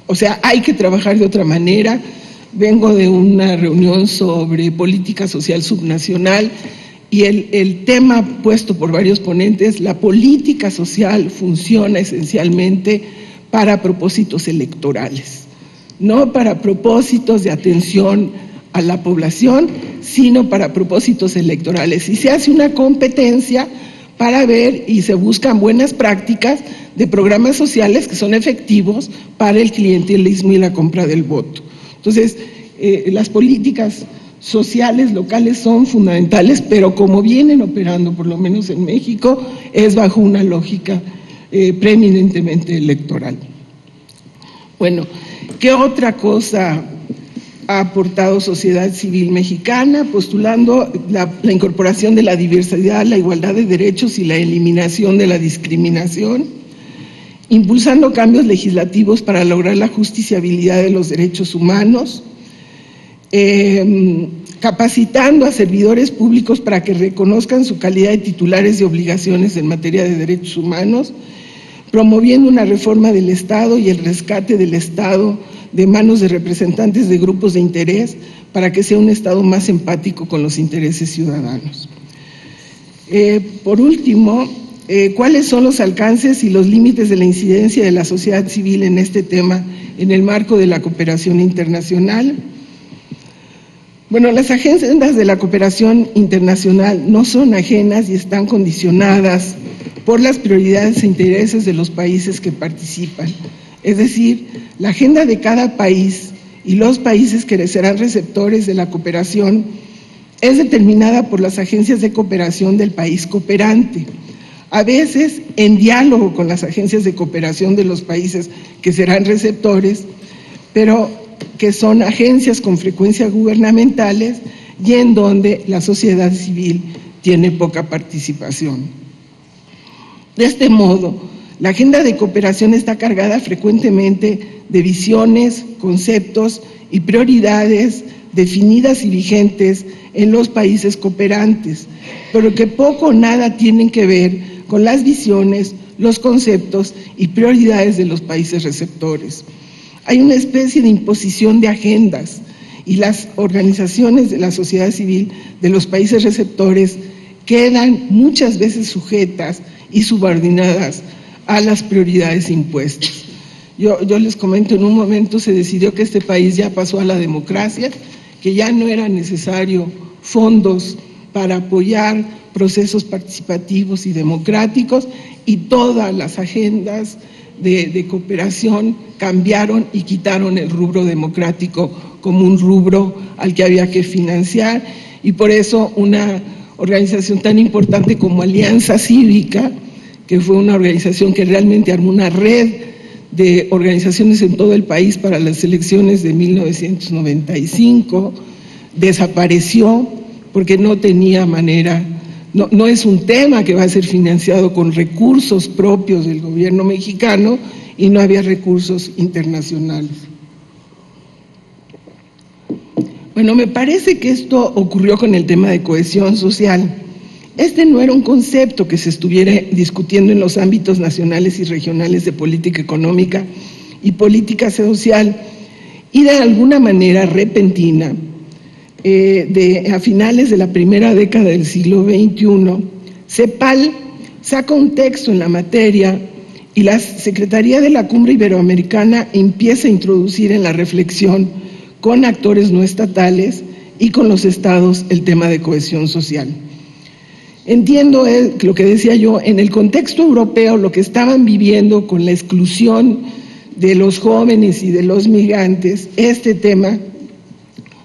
O sea, hay que trabajar de otra manera. Vengo de una reunión sobre política social subnacional y el tema puesto por varios ponentes, la política social funciona esencialmente para propósitos electorales, no para propósitos de atención a la población, sino para propósitos electorales. Y se hace una competencia para ver y se buscan buenas prácticas de programas sociales que son efectivos para el clientelismo y la compra del voto. Entonces, las políticas sociales locales son fundamentales, pero como vienen operando, por lo menos en México, es bajo una lógica preeminentemente electoral. Bueno, ¿qué otra cosa ha aportado sociedad civil mexicana? Postulando la incorporación de la diversidad, la igualdad de derechos y la eliminación de la discriminación, impulsando cambios legislativos para lograr la justiciabilidad de los derechos humanos, capacitando a servidores públicos para que reconozcan su calidad de titulares de obligaciones en materia de derechos humanos, promoviendo una reforma del Estado y el rescate del Estado de manos de representantes de grupos de interés para que sea un Estado más empático con los intereses ciudadanos. Por último, ¿cuáles son los alcances y los límites de la incidencia de la sociedad civil en este tema en el marco de la cooperación internacional? Bueno, las agendas de la cooperación internacional no son ajenas y están condicionadas por las prioridades e intereses de los países que participan. Es decir, la agenda de cada país y los países que serán receptores de la cooperación es determinada por las agencias de cooperación del país cooperante, a veces en diálogo con las agencias de cooperación de los países que serán receptores, pero que son agencias con frecuencia gubernamentales y en donde la sociedad civil tiene poca participación. De este modo, la agenda de cooperación está cargada frecuentemente de visiones, conceptos y prioridades definidas y vigentes en los países cooperantes, pero que poco o nada tienen que ver con las visiones, los conceptos y prioridades de los países receptores. Hay una especie de imposición de agendas y las organizaciones de la sociedad civil de los países receptores quedan muchas veces sujetas y subordinadas a las prioridades impuestas. Yo les comento, en un momento se decidió que este país ya pasó a la democracia, que ya no era necesario fondos para apoyar procesos participativos y democráticos, y todas las agendas de cooperación cambiaron y quitaron el rubro democrático como un rubro al que había que financiar, y por eso una organización tan importante como Alianza Cívica, que fue una organización que realmente armó una red de organizaciones en todo el país para las elecciones de 1995, desapareció porque no tenía manera, no es un tema que va a ser financiado con recursos propios del gobierno mexicano y no había recursos internacionales. Bueno, me parece que esto ocurrió con el tema de cohesión social. Este no era un concepto que se estuviera discutiendo en los ámbitos nacionales y regionales de política económica y política social, y de alguna manera repentina a finales de la primera década del siglo XXI, CEPAL saca un texto en la materia y la Secretaría de la Cumbre Iberoamericana empieza a introducir en la reflexión con actores no estatales y con los estados el tema de cohesión social. Entiendo lo que decía yo, en el contexto europeo lo que estaban viviendo con la exclusión de los jóvenes y de los migrantes, este tema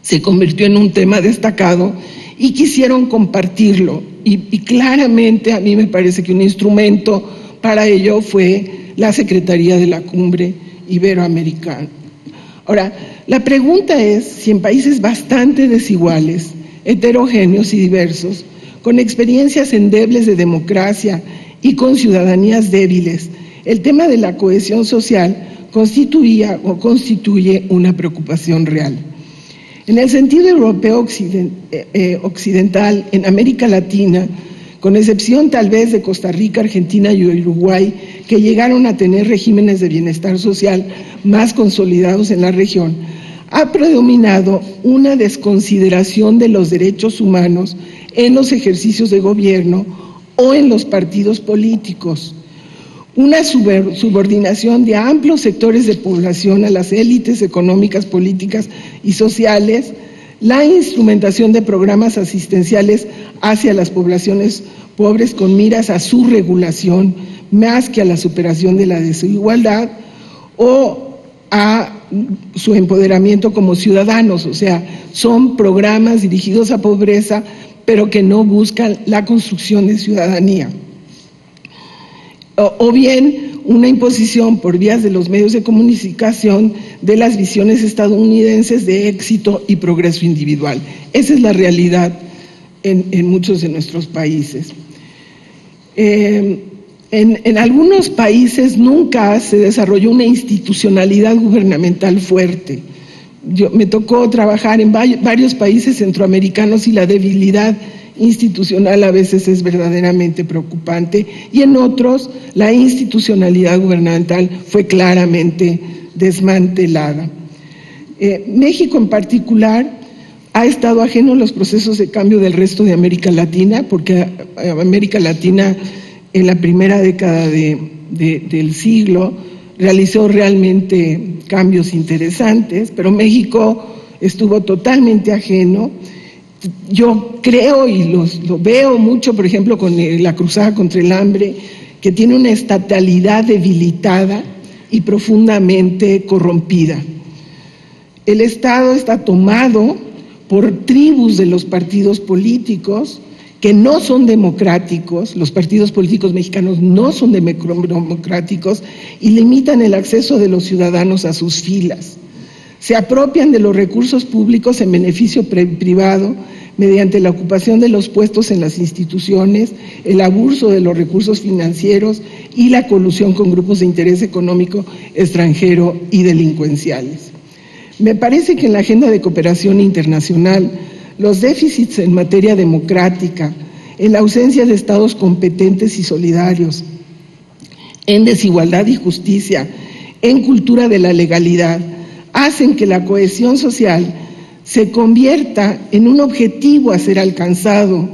se convirtió en un tema destacado y quisieron compartirlo. Y claramente a mí me parece que un instrumento para ello fue la Secretaría de la Cumbre Iberoamericana. Ahora, la pregunta es si en países bastante desiguales, heterogéneos y diversos, con experiencias endebles de democracia y con ciudadanías débiles, el tema de la cohesión social constituía o constituye una preocupación real. En el sentido europeo occidental, en América Latina, con excepción tal vez de Costa Rica, Argentina y Uruguay, que llegaron a tener regímenes de bienestar social más consolidados en la región, ha predominado una desconsideración de los derechos humanos en los ejercicios de gobierno o en los partidos políticos, una subordinación de amplios sectores de población a las élites económicas, políticas y sociales, la instrumentación de programas asistenciales hacia las poblaciones pobres con miras a su regulación más que a la superación de la desigualdad o a su empoderamiento como ciudadanos, o sea, son programas dirigidos a pobreza, pero que no buscan la construcción de ciudadanía. O bien una imposición por vías de los medios de comunicación de las visiones estadounidenses de éxito y progreso individual. Esa es la realidad en muchos de nuestros países. En algunos países nunca se desarrolló una institucionalidad gubernamental fuerte. Me tocó trabajar en varios países centroamericanos y la debilidad institucional a veces es verdaderamente preocupante, y en otros la institucionalidad gubernamental fue claramente desmantelada. México en particular ha estado ajeno a los procesos de cambio del resto de América Latina, porque América Latina en la primera década del siglo realizó realmente cambios interesantes, pero México estuvo totalmente ajeno. Yo creo y lo veo mucho, por ejemplo, con la cruzada contra el hambre, que tiene una estatalidad debilitada y profundamente corrompida. El Estado está tomado por tribus de los partidos políticos que no son democráticos, los partidos políticos mexicanos no son democráticos y limitan el acceso de los ciudadanos a sus filas. Se apropian de los recursos públicos en beneficio privado mediante la ocupación de los puestos en las instituciones, el abuso de los recursos financieros y la colusión con grupos de interés económico extranjero y delincuenciales. Me parece que en la agenda de cooperación internacional, los déficits en materia democrática, en la ausencia de estados competentes y solidarios, en desigualdad y justicia, en cultura de la legalidad, hacen que la cohesión social se convierta en un objetivo a ser alcanzado,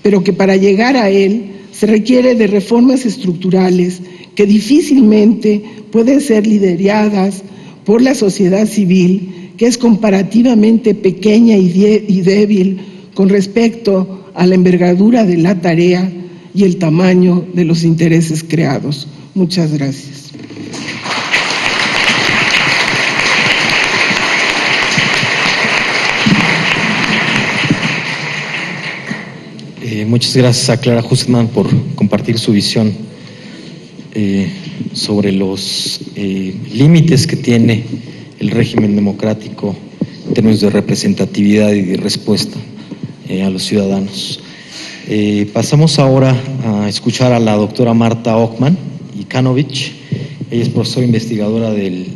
pero que para llegar a él se requiere de reformas estructurales que difícilmente pueden ser lideradas por la sociedad civil, que es comparativamente pequeña y débil con respecto a la envergadura de la tarea y el tamaño de los intereses creados. Muchas gracias. Muchas gracias a Clara Husman por compartir su visión sobre los límites que tiene el régimen democrático en términos de representatividad y de respuesta a los ciudadanos. Pasamos ahora a escuchar a la doctora Marta Ockman Ikanovich. Ella es profesora investigadora del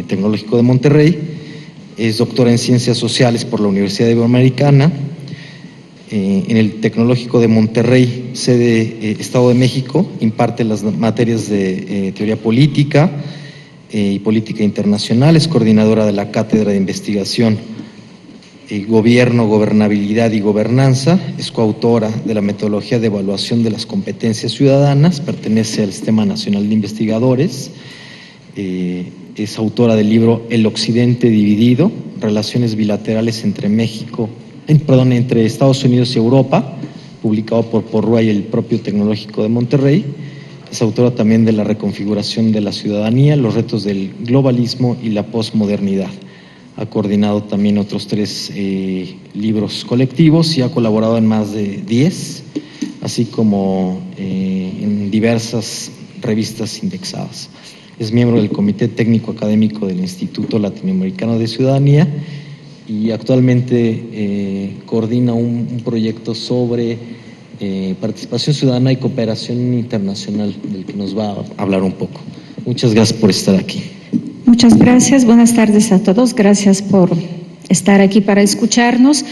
Tecnológico de Monterrey, es doctora en Ciencias Sociales por la Universidad Iberoamericana, en el Tecnológico de Monterrey, sede Estado de México, imparte las materias de teoría política y política internacional, es coordinadora de la Cátedra de Investigación Gobierno, Gobernabilidad y Gobernanza. Es coautora de la metodología de evaluación de las competencias ciudadanas, pertenece al Sistema Nacional de Investigadores. Es autora del libro El Occidente Dividido, Relaciones Bilaterales entre entre Estados Unidos y Europa, publicado por Porrúa y el propio Tecnológico de Monterrey. Es autora también de La Reconfiguración de la Ciudadanía, los retos del globalismo y la posmodernidad. Ha coordinado también otros 3 libros colectivos y ha colaborado en más de 10, así como en diversas revistas indexadas. Es miembro del Comité Técnico Académico del Instituto Latinoamericano de Ciudadanía y actualmente coordina un proyecto sobre participación ciudadana y cooperación internacional, del que nos va a hablar un poco. Muchas gracias por estar aquí. Muchas gracias, buenas tardes a todos, gracias por estar aquí para escucharnos.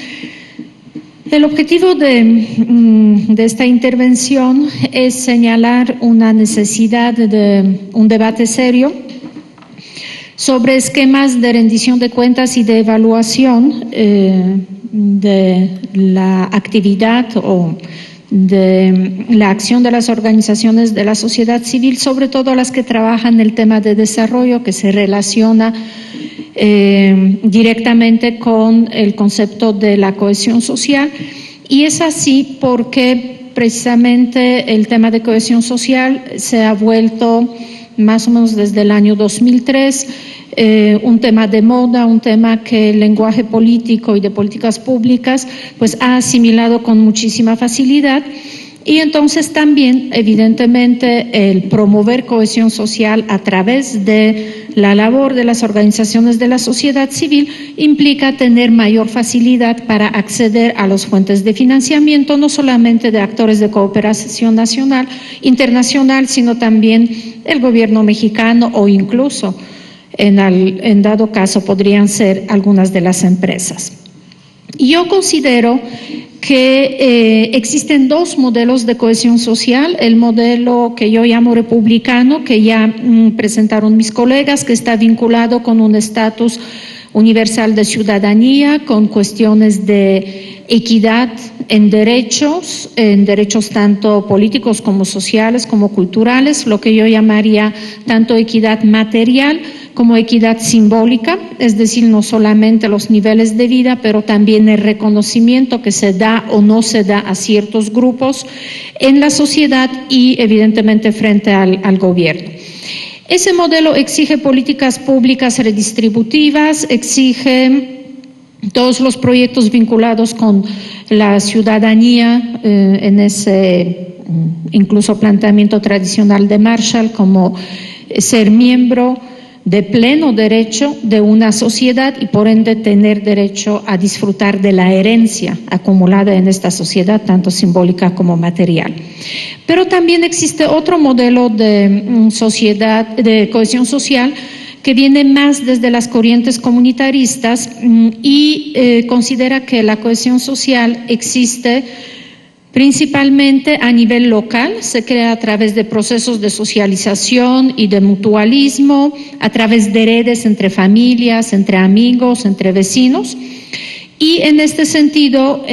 El objetivo de esta intervención es señalar una necesidad de un debate serio sobre esquemas de rendición de cuentas y de evaluación de la actividad o de la acción de las organizaciones de la sociedad civil, sobre todo las que trabajan en el tema de desarrollo, que se relaciona directamente con el concepto de la cohesión social. Y es así porque precisamente el tema de cohesión social se ha vuelto más o menos desde el año 2003 un tema de moda, un tema que el lenguaje político y de políticas públicas pues ha asimilado con muchísima facilidad. Y entonces también, evidentemente, el promover cohesión social a través de la labor de las organizaciones de la sociedad civil implica tener mayor facilidad para acceder a las fuentes de financiamiento, no solamente de actores de cooperación nacional, internacional, sino también el gobierno mexicano o incluso, en dado caso, podrían ser algunas de las empresas. Yo considero que existen 2 modelos de cohesión social, el modelo que yo llamo republicano, que ya presentaron mis colegas, que está vinculado con un estatus universal de ciudadanía, con cuestiones de equidad en derechos tanto políticos como sociales, como culturales, lo que yo llamaría tanto equidad material como equidad simbólica, es decir, no solamente los niveles de vida, pero también el reconocimiento que se da o no se da a ciertos grupos en la sociedad y evidentemente frente al gobierno. Ese modelo exige políticas públicas redistributivas, exige todos los proyectos vinculados con la ciudadanía en ese incluso planteamiento tradicional de Marshall, como ser miembro de pleno derecho de una sociedad y por ende tener derecho a disfrutar de la herencia acumulada en esta sociedad, tanto simbólica como material. Pero también existe otro modelo de sociedad, de cohesión social, que viene más desde las corrientes comunitaristas y considera que la cohesión social existe principalmente a nivel local, se crea a través de procesos de socialización y de mutualismo, a través de redes entre familias, entre amigos, entre vecinos. Y en este sentido,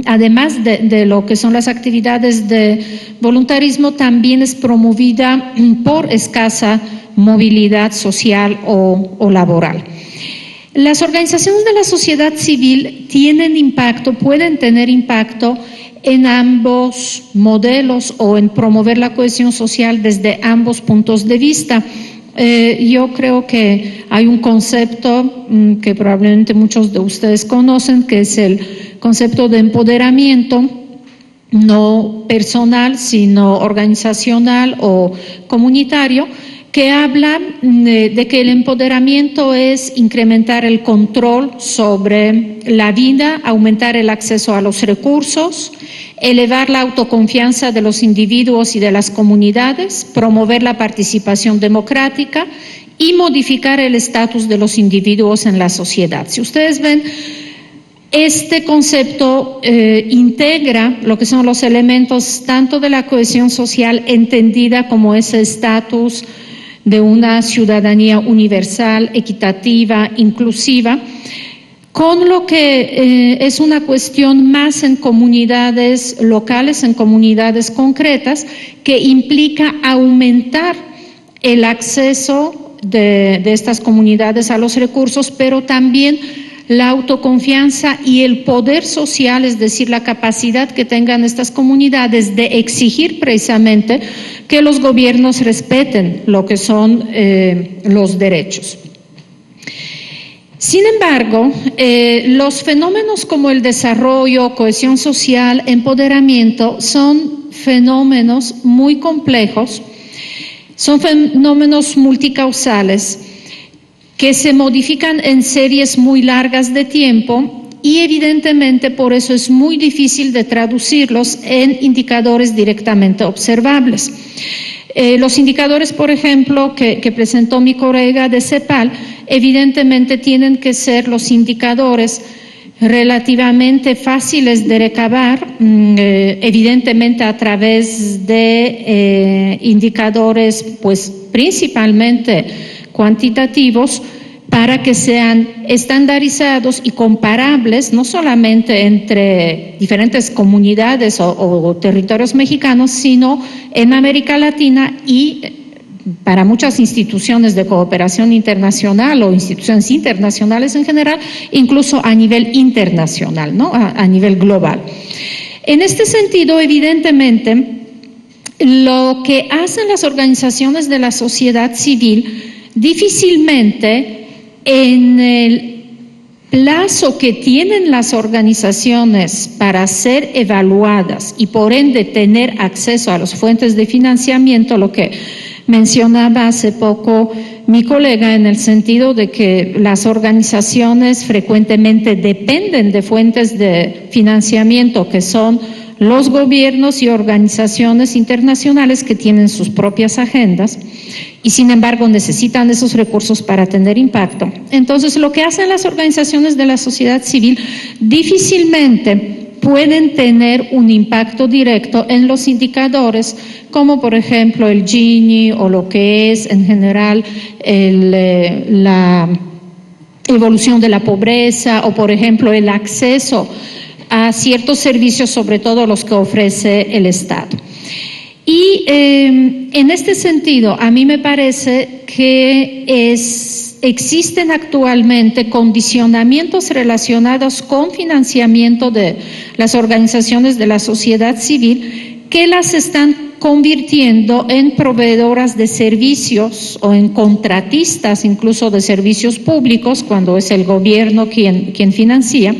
además de lo que son las actividades de voluntarismo, también es promovida por escasa movilidad social o laboral. Las organizaciones de la sociedad civil tienen impacto, pueden tener impacto en ambos modelos o en promover la cohesión social desde ambos puntos de vista. Yo creo que hay un concepto que probablemente muchos de ustedes conocen, que es el concepto de empoderamiento, no personal, sino organizacional o comunitario, que habla de que el empoderamiento es incrementar el control sobre la vida, aumentar el acceso a los recursos, elevar la autoconfianza de los individuos y de las comunidades, promover la participación democrática y modificar el estatus de los individuos en la sociedad. Si ustedes ven, este concepto integra lo que son los elementos tanto de la cohesión social entendida como ese estatus de una ciudadanía universal, equitativa, inclusiva, con lo que es una cuestión más en comunidades locales, en comunidades concretas, que implica aumentar el acceso de estas comunidades a los recursos, pero también la autoconfianza y el poder social, es decir, la capacidad que tengan estas comunidades de exigir precisamente que los gobiernos respeten lo que son los derechos. Sin embargo, los fenómenos como el desarrollo, cohesión social, empoderamiento, son fenómenos muy complejos, son fenómenos multicausales que se modifican en series muy largas de tiempo y evidentemente por eso es muy difícil de traducirlos en indicadores directamente observables. Los indicadores, por ejemplo, que presentó mi colega de CEPAL, evidentemente tienen que ser los indicadores relativamente fáciles de recabar, evidentemente a través de indicadores, pues principalmente cuantitativos, para que sean estandarizados y comparables, no solamente entre diferentes comunidades o territorios mexicanos, sino en América Latina y para muchas instituciones de cooperación internacional o instituciones internacionales en general, incluso a nivel internacional, ¿no? A nivel global. En este sentido, evidentemente, lo que hacen las organizaciones de la sociedad civil difícilmente en el plazo que tienen las organizaciones para ser evaluadas y por ende tener acceso a las fuentes de financiamiento, lo que mencionaba hace poco mi colega en el sentido de que las organizaciones frecuentemente dependen de fuentes de financiamiento que son los gobiernos y organizaciones internacionales que tienen sus propias agendas y sin embargo necesitan esos recursos para tener impacto. Entonces, lo que hacen las organizaciones de la sociedad civil difícilmente pueden tener un impacto directo en los indicadores, como por ejemplo el Gini o lo que es en general la evolución de la pobreza o por ejemplo el acceso a ciertos servicios, sobre todo los que ofrece el Estado. Y en este sentido, a mí me parece que existen actualmente condicionamientos relacionados con financiamiento de las organizaciones de la sociedad civil que las están convirtiendo en proveedoras de servicios o en contratistas incluso de servicios públicos cuando es el gobierno quien financia,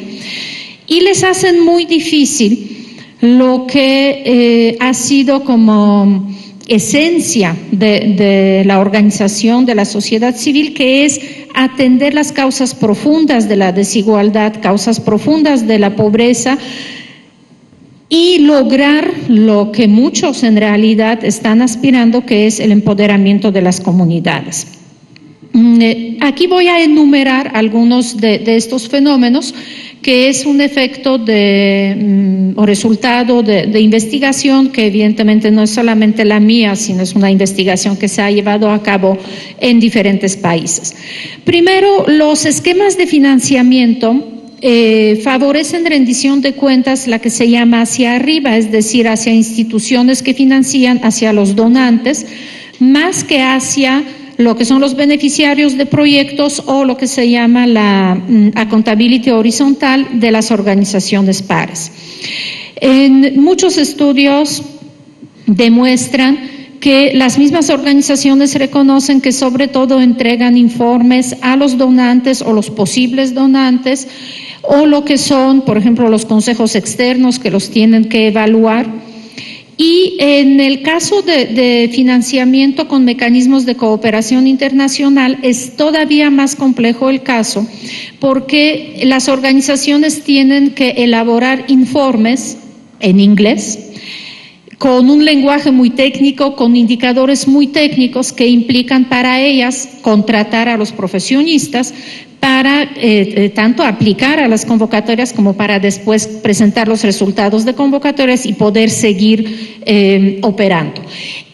y les hacen muy difícil lo que ha sido como esencia de la organización de la sociedad civil, que es atender las causas profundas de la desigualdad, causas profundas de la pobreza y lograr lo que muchos en realidad están aspirando, que es el empoderamiento de las comunidades. Aquí voy a enumerar algunos de estos fenómenos, que es un efecto o resultado de investigación que evidentemente no es solamente la mía, sino es una investigación que se ha llevado a cabo en diferentes países. Primero, los esquemas de financiamiento favorecen rendición de cuentas, la que se llama hacia arriba, es decir, hacia instituciones que financian, hacia los donantes, más que hacia lo que son los beneficiarios de proyectos o lo que se llama la accountability horizontal de las organizaciones pares. En muchos estudios demuestran que las mismas organizaciones reconocen que sobre todo entregan informes a los donantes o los posibles donantes o lo que son, por ejemplo, los consejos externos que los tienen que evaluar. Y en el caso de financiamiento con mecanismos de cooperación internacional es todavía más complejo el caso, porque las organizaciones tienen que elaborar informes en inglés, con un lenguaje muy técnico, con indicadores muy técnicos que implican para ellas contratar a los profesionistas para tanto aplicar a las convocatorias como para después presentar los resultados de convocatorias y poder seguir operando.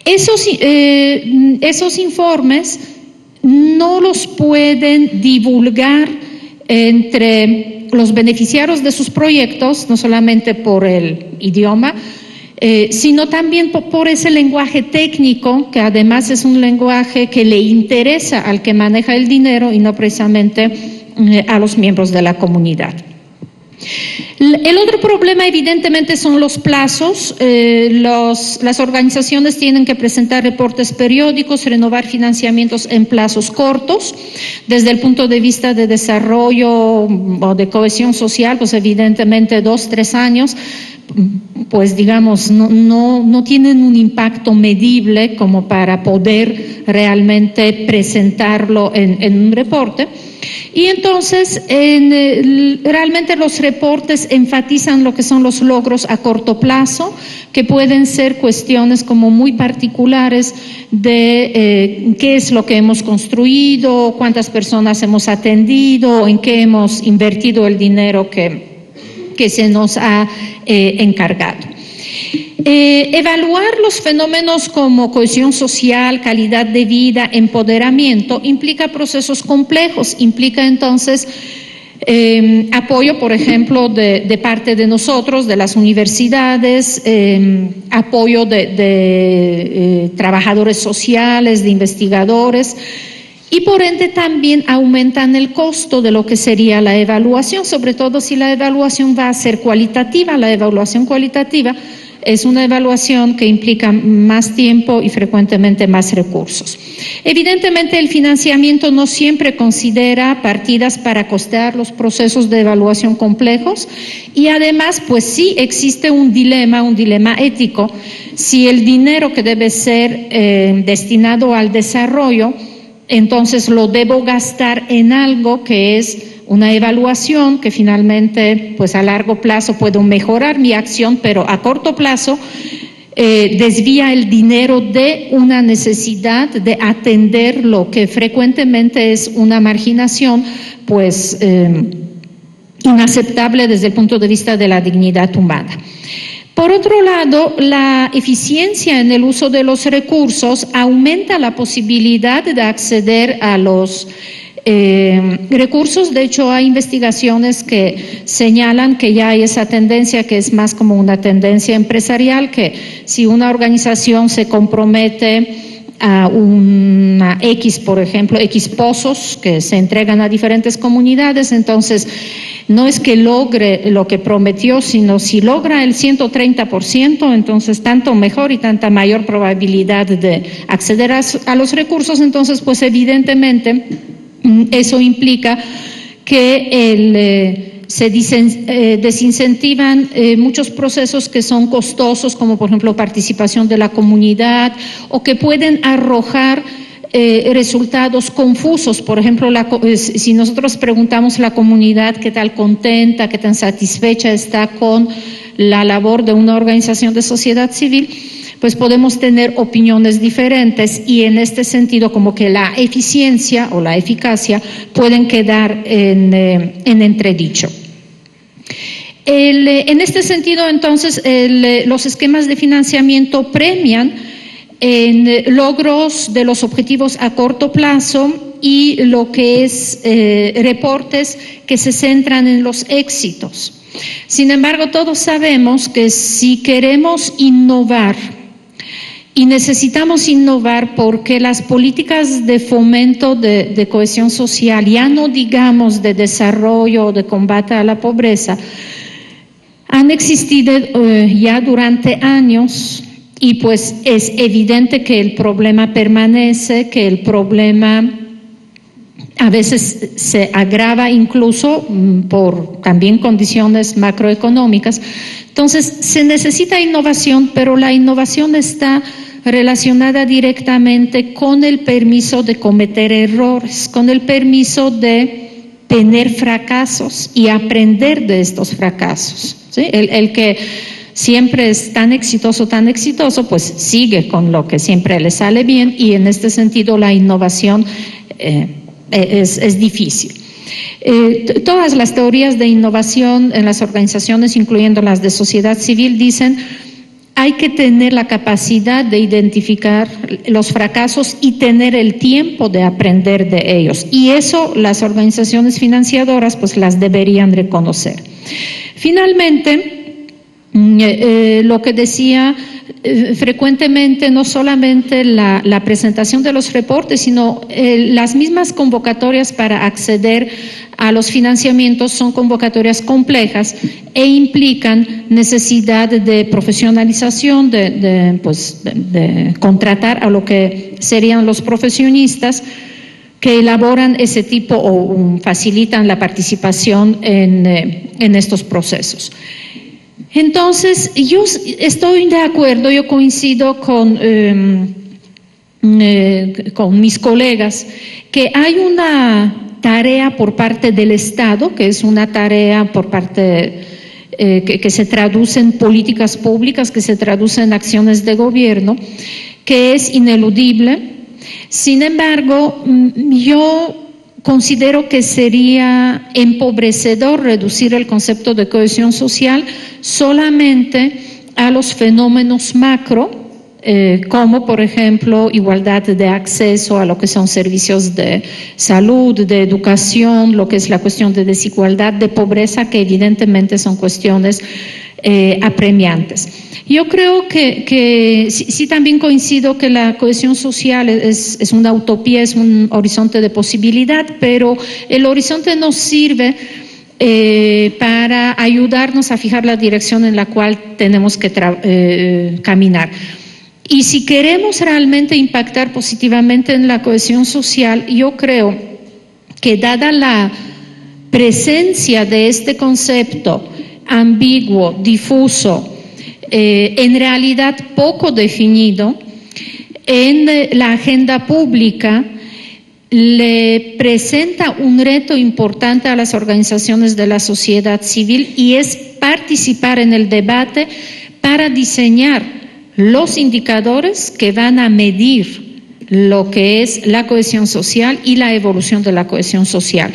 Esos informes no los pueden divulgar entre los beneficiarios de sus proyectos, no solamente por el idioma, sino también por ese lenguaje técnico, que además es un lenguaje que le interesa al que maneja el dinero y no precisamente a los miembros de la comunidad. El otro problema evidentemente son los plazos. Las organizaciones tienen que presentar reportes periódicos, renovar financiamientos en plazos cortos. Desde el punto de vista de desarrollo o de cohesión social, pues evidentemente 2-3 años, pues digamos, no tienen un impacto medible como para poder realmente presentarlo en un reporte. Y entonces, realmente los reportes enfatizan lo que son los logros a corto plazo, que pueden ser cuestiones como muy particulares de qué es lo que hemos construido, cuántas personas hemos atendido, en qué hemos invertido el dinero que se nos ha encargado. Evaluar los fenómenos como cohesión social, calidad de vida, empoderamiento, implica procesos complejos, implica entonces apoyo, por ejemplo, de parte de nosotros, de las universidades, apoyo de trabajadores sociales, de investigadores, y por ende también aumentan el costo de lo que sería la evaluación, sobre todo si la evaluación va a ser cualitativa. La evaluación cualitativa es una evaluación que implica más tiempo y frecuentemente más recursos. Evidentemente, el financiamiento no siempre considera partidas para costear los procesos de evaluación complejos, y además, pues sí existe un dilema ético. Si el dinero que debe ser destinado al desarrollo, entonces lo debo gastar en algo que es una evaluación que finalmente, pues a largo plazo puedo mejorar mi acción, pero a corto plazo desvía el dinero de una necesidad de atender lo que frecuentemente es una marginación, pues inaceptable desde el punto de vista de la dignidad humana. Por otro lado, la eficiencia en el uso de los recursos aumenta la posibilidad de acceder a los recursos. De hecho, hay investigaciones que señalan que ya hay esa tendencia, que es más como una tendencia empresarial, que si una organización se compromete a una X, por ejemplo, X pozos que se entregan a diferentes comunidades, entonces no es que logre lo que prometió, sino si logra el 130%, entonces tanto mejor y tanta mayor probabilidad de acceder a los recursos. Entonces, pues evidentemente eso implica que se desincentivan muchos procesos que son costosos, como por ejemplo participación de la comunidad, o que pueden arrojar resultados confusos. Por ejemplo, si nosotros preguntamos a la comunidad qué tal contenta, qué tan satisfecha está con la labor de una organización de sociedad civil, pues podemos tener opiniones diferentes, y en este sentido como que la eficiencia o la eficacia pueden quedar en entredicho. En este sentido, entonces, los esquemas de financiamiento premian en logros de los objetivos a corto plazo y lo que es reportes que se centran en los éxitos. Sin embargo, todos sabemos que si queremos innovar, y necesitamos innovar porque las políticas de fomento de cohesión social, ya no digamos de desarrollo o de combate a la pobreza, han existido ya durante años, y pues es evidente que el problema permanece, que el problema a veces se agrava incluso por también condiciones macroeconómicas. Entonces, se necesita innovación, pero la innovación está relacionada directamente con el permiso de cometer errores, con el permiso de tener fracasos y aprender de estos fracasos, ¿sí? El que siempre es tan exitoso, pues sigue con lo que siempre le sale bien, y en este sentido la innovación es difícil. Todas las teorías de innovación en las organizaciones, incluyendo las de sociedad civil, dicen hay que tener la capacidad de identificar los fracasos y tener el tiempo de aprender de ellos. Y eso las organizaciones financiadoras pues las deberían reconocer. Finalmente, lo que decía, frecuentemente no solamente la presentación de los reportes, sino las mismas convocatorias para acceder a los financiamientos son convocatorias complejas e implican necesidad de profesionalización, de contratar a lo que serían los profesionistas que elaboran ese tipo o facilitan la participación en estos procesos. Entonces, yo estoy de acuerdo, yo coincido con mis colegas que hay una tarea por parte del Estado, que es una tarea por parte que se traduce en políticas públicas, que se traduce en acciones de gobierno, que es ineludible. Sin embargo, yo considero que sería empobrecedor reducir el concepto de cohesión social solamente a los fenómenos macro, como por ejemplo igualdad de acceso a lo que son servicios de salud, de educación, lo que es la cuestión de desigualdad, de pobreza, que evidentemente son cuestiones apremiantes. Yo creo que sí también coincido que la cohesión social es una utopía, es un horizonte de posibilidad, pero el horizonte nos sirve para ayudarnos a fijar la dirección en la cual tenemos que caminar. Y si queremos realmente impactar positivamente en la cohesión social, yo creo que dada la presencia de este concepto ambiguo, difuso, en realidad poco definido, en la agenda pública, le presenta un reto importante a las organizaciones de la sociedad civil y es participar en el debate para diseñar los indicadores que van a medir lo que es la cohesión social y la evolución de la cohesión social.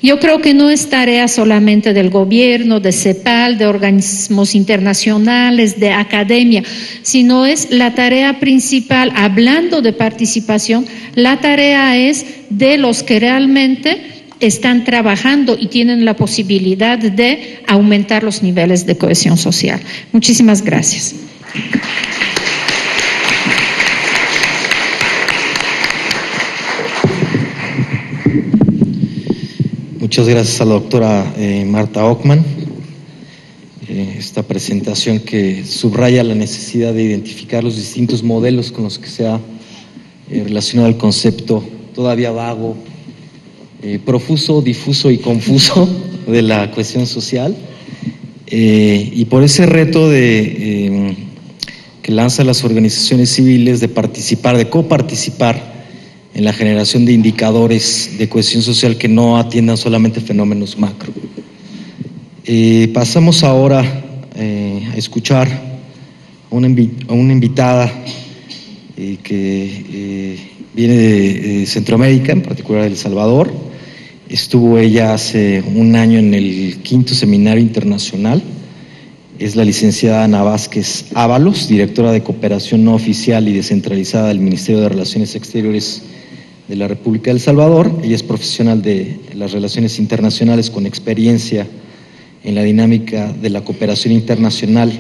Yo creo que no es tarea solamente del gobierno, de CEPAL, de organismos internacionales, de academia, sino es la tarea principal, hablando de participación, la tarea es de los que realmente están trabajando y tienen la posibilidad de aumentar los niveles de cohesión social. Muchísimas gracias. Muchas gracias a la doctora Marta Ockmann. Esta presentación que subraya la necesidad de identificar los distintos modelos con los que se ha relacionado el concepto todavía vago, profuso, difuso y confuso de la cohesión social. Y por ese reto que lanzan las organizaciones civiles de participar, de coparticipar en la generación de indicadores de cohesión social que no atiendan solamente fenómenos macro. Pasamos ahora a escuchar a una invitada que viene de Centroamérica, en particular de El Salvador. Estuvo ella hace un año en el 5º Seminario Internacional. Es la licenciada Ana Vázquez Ábalos, directora de Cooperación No Oficial y Descentralizada del Ministerio de Relaciones Exteriores de la República de El Salvador. Ella es profesional de las relaciones internacionales con experiencia en la dinámica de la cooperación internacional,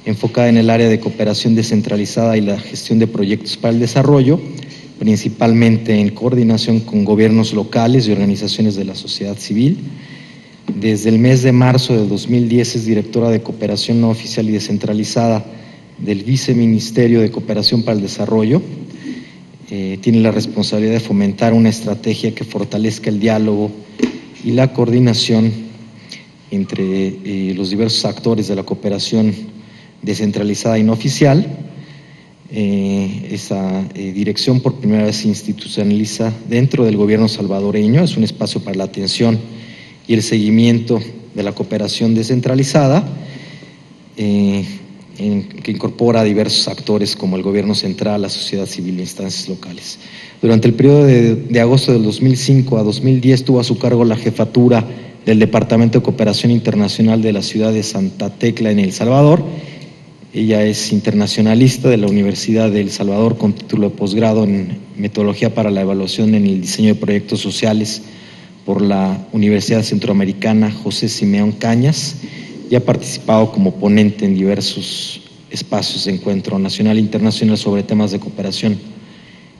enfocada en el área de cooperación descentralizada y la gestión de proyectos para el desarrollo, principalmente en coordinación con gobiernos locales y organizaciones de la sociedad civil. Desde el mes de marzo de 2010 es directora de Cooperación No Oficial y Descentralizada del Viceministerio de Cooperación para el Desarrollo. Tiene la responsabilidad de fomentar una estrategia que fortalezca el diálogo y la coordinación entre los diversos actores de la cooperación descentralizada y no oficial. Esa dirección por primera vez se institucionaliza dentro del gobierno salvadoreño. Es un espacio para la atención y el seguimiento de la cooperación descentralizada, que incorpora a diversos actores como el gobierno central, la sociedad civil e instancias locales. Durante el periodo de agosto del 2005 a 2010 tuvo a su cargo la jefatura del Departamento de Cooperación Internacional de la ciudad de Santa Tecla en El Salvador. Ella es internacionalista de la Universidad de El Salvador con título de posgrado en Metodología para la Evaluación en el Diseño de Proyectos Sociales por la Universidad Centroamericana José Simeón Cañas y ha participado como ponente en diversos espacios de encuentro nacional e internacional sobre temas de cooperación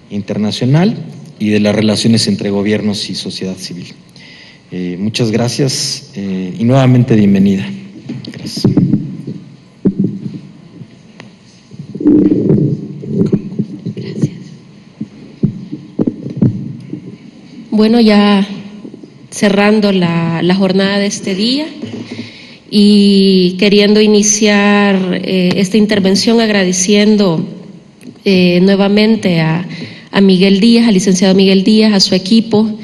internacional y de las relaciones entre gobiernos y sociedad civil. Muchas gracias y nuevamente bienvenida. Gracias. Bueno, ya cerrando la jornada de este día y queriendo iniciar esta intervención agradeciendo nuevamente a Miguel Díaz, al licenciado Miguel Díaz, a su equipo,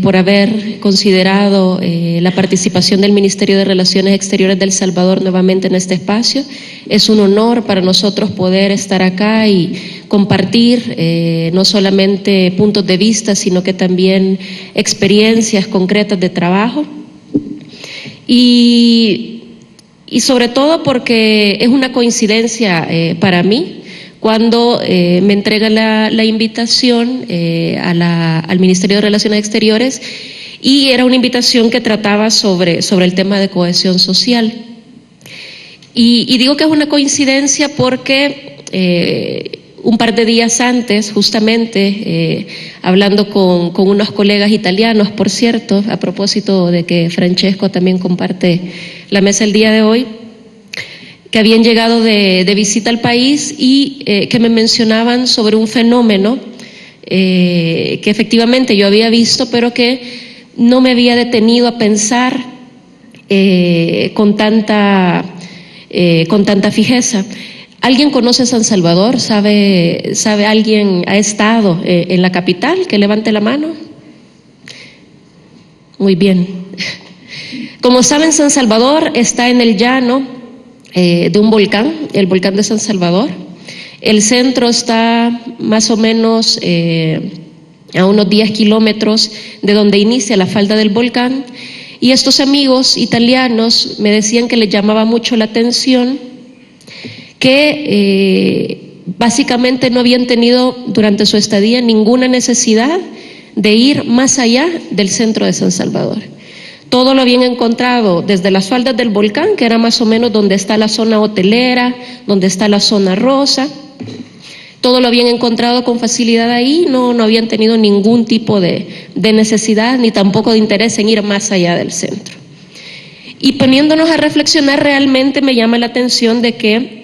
por haber considerado la participación del Ministerio de Relaciones Exteriores de El Salvador nuevamente en este espacio. Es un honor para nosotros poder estar acá y compartir no solamente puntos de vista, sino que también experiencias concretas de trabajo. Y sobre todo porque es una coincidencia para mí, cuando me entrega la invitación al Ministerio de Relaciones Exteriores, y era una invitación que trataba sobre el tema de cohesión social. Y digo que es una coincidencia porque un par de días antes, justamente, hablando con unos colegas italianos, por cierto, a propósito de que Francesco también comparte la mesa el día de hoy, que habían llegado de visita al país y que me mencionaban sobre un fenómeno que efectivamente yo había visto, pero que no me había detenido a pensar con tanta fijeza. ¿Alguien conoce San Salvador? ¿Sabe alguien, ha estado en la capital? Que levante la mano. Muy bien. Como saben, San Salvador está en el llano de un volcán, el volcán de San Salvador. El centro está más o menos a unos 10 kilómetros de donde inicia la falda del volcán, y estos amigos italianos me decían que les llamaba mucho la atención que básicamente no habían tenido durante su estadía ninguna necesidad de ir más allá del centro de San Salvador. Todo lo habían encontrado desde las faldas del volcán, que era más o menos donde está la zona hotelera, donde está la zona rosa. Todo lo habían encontrado con facilidad ahí, no habían tenido ningún tipo de necesidad ni tampoco de interés en ir más allá del centro. Y poniéndonos a reflexionar, realmente me llama la atención de que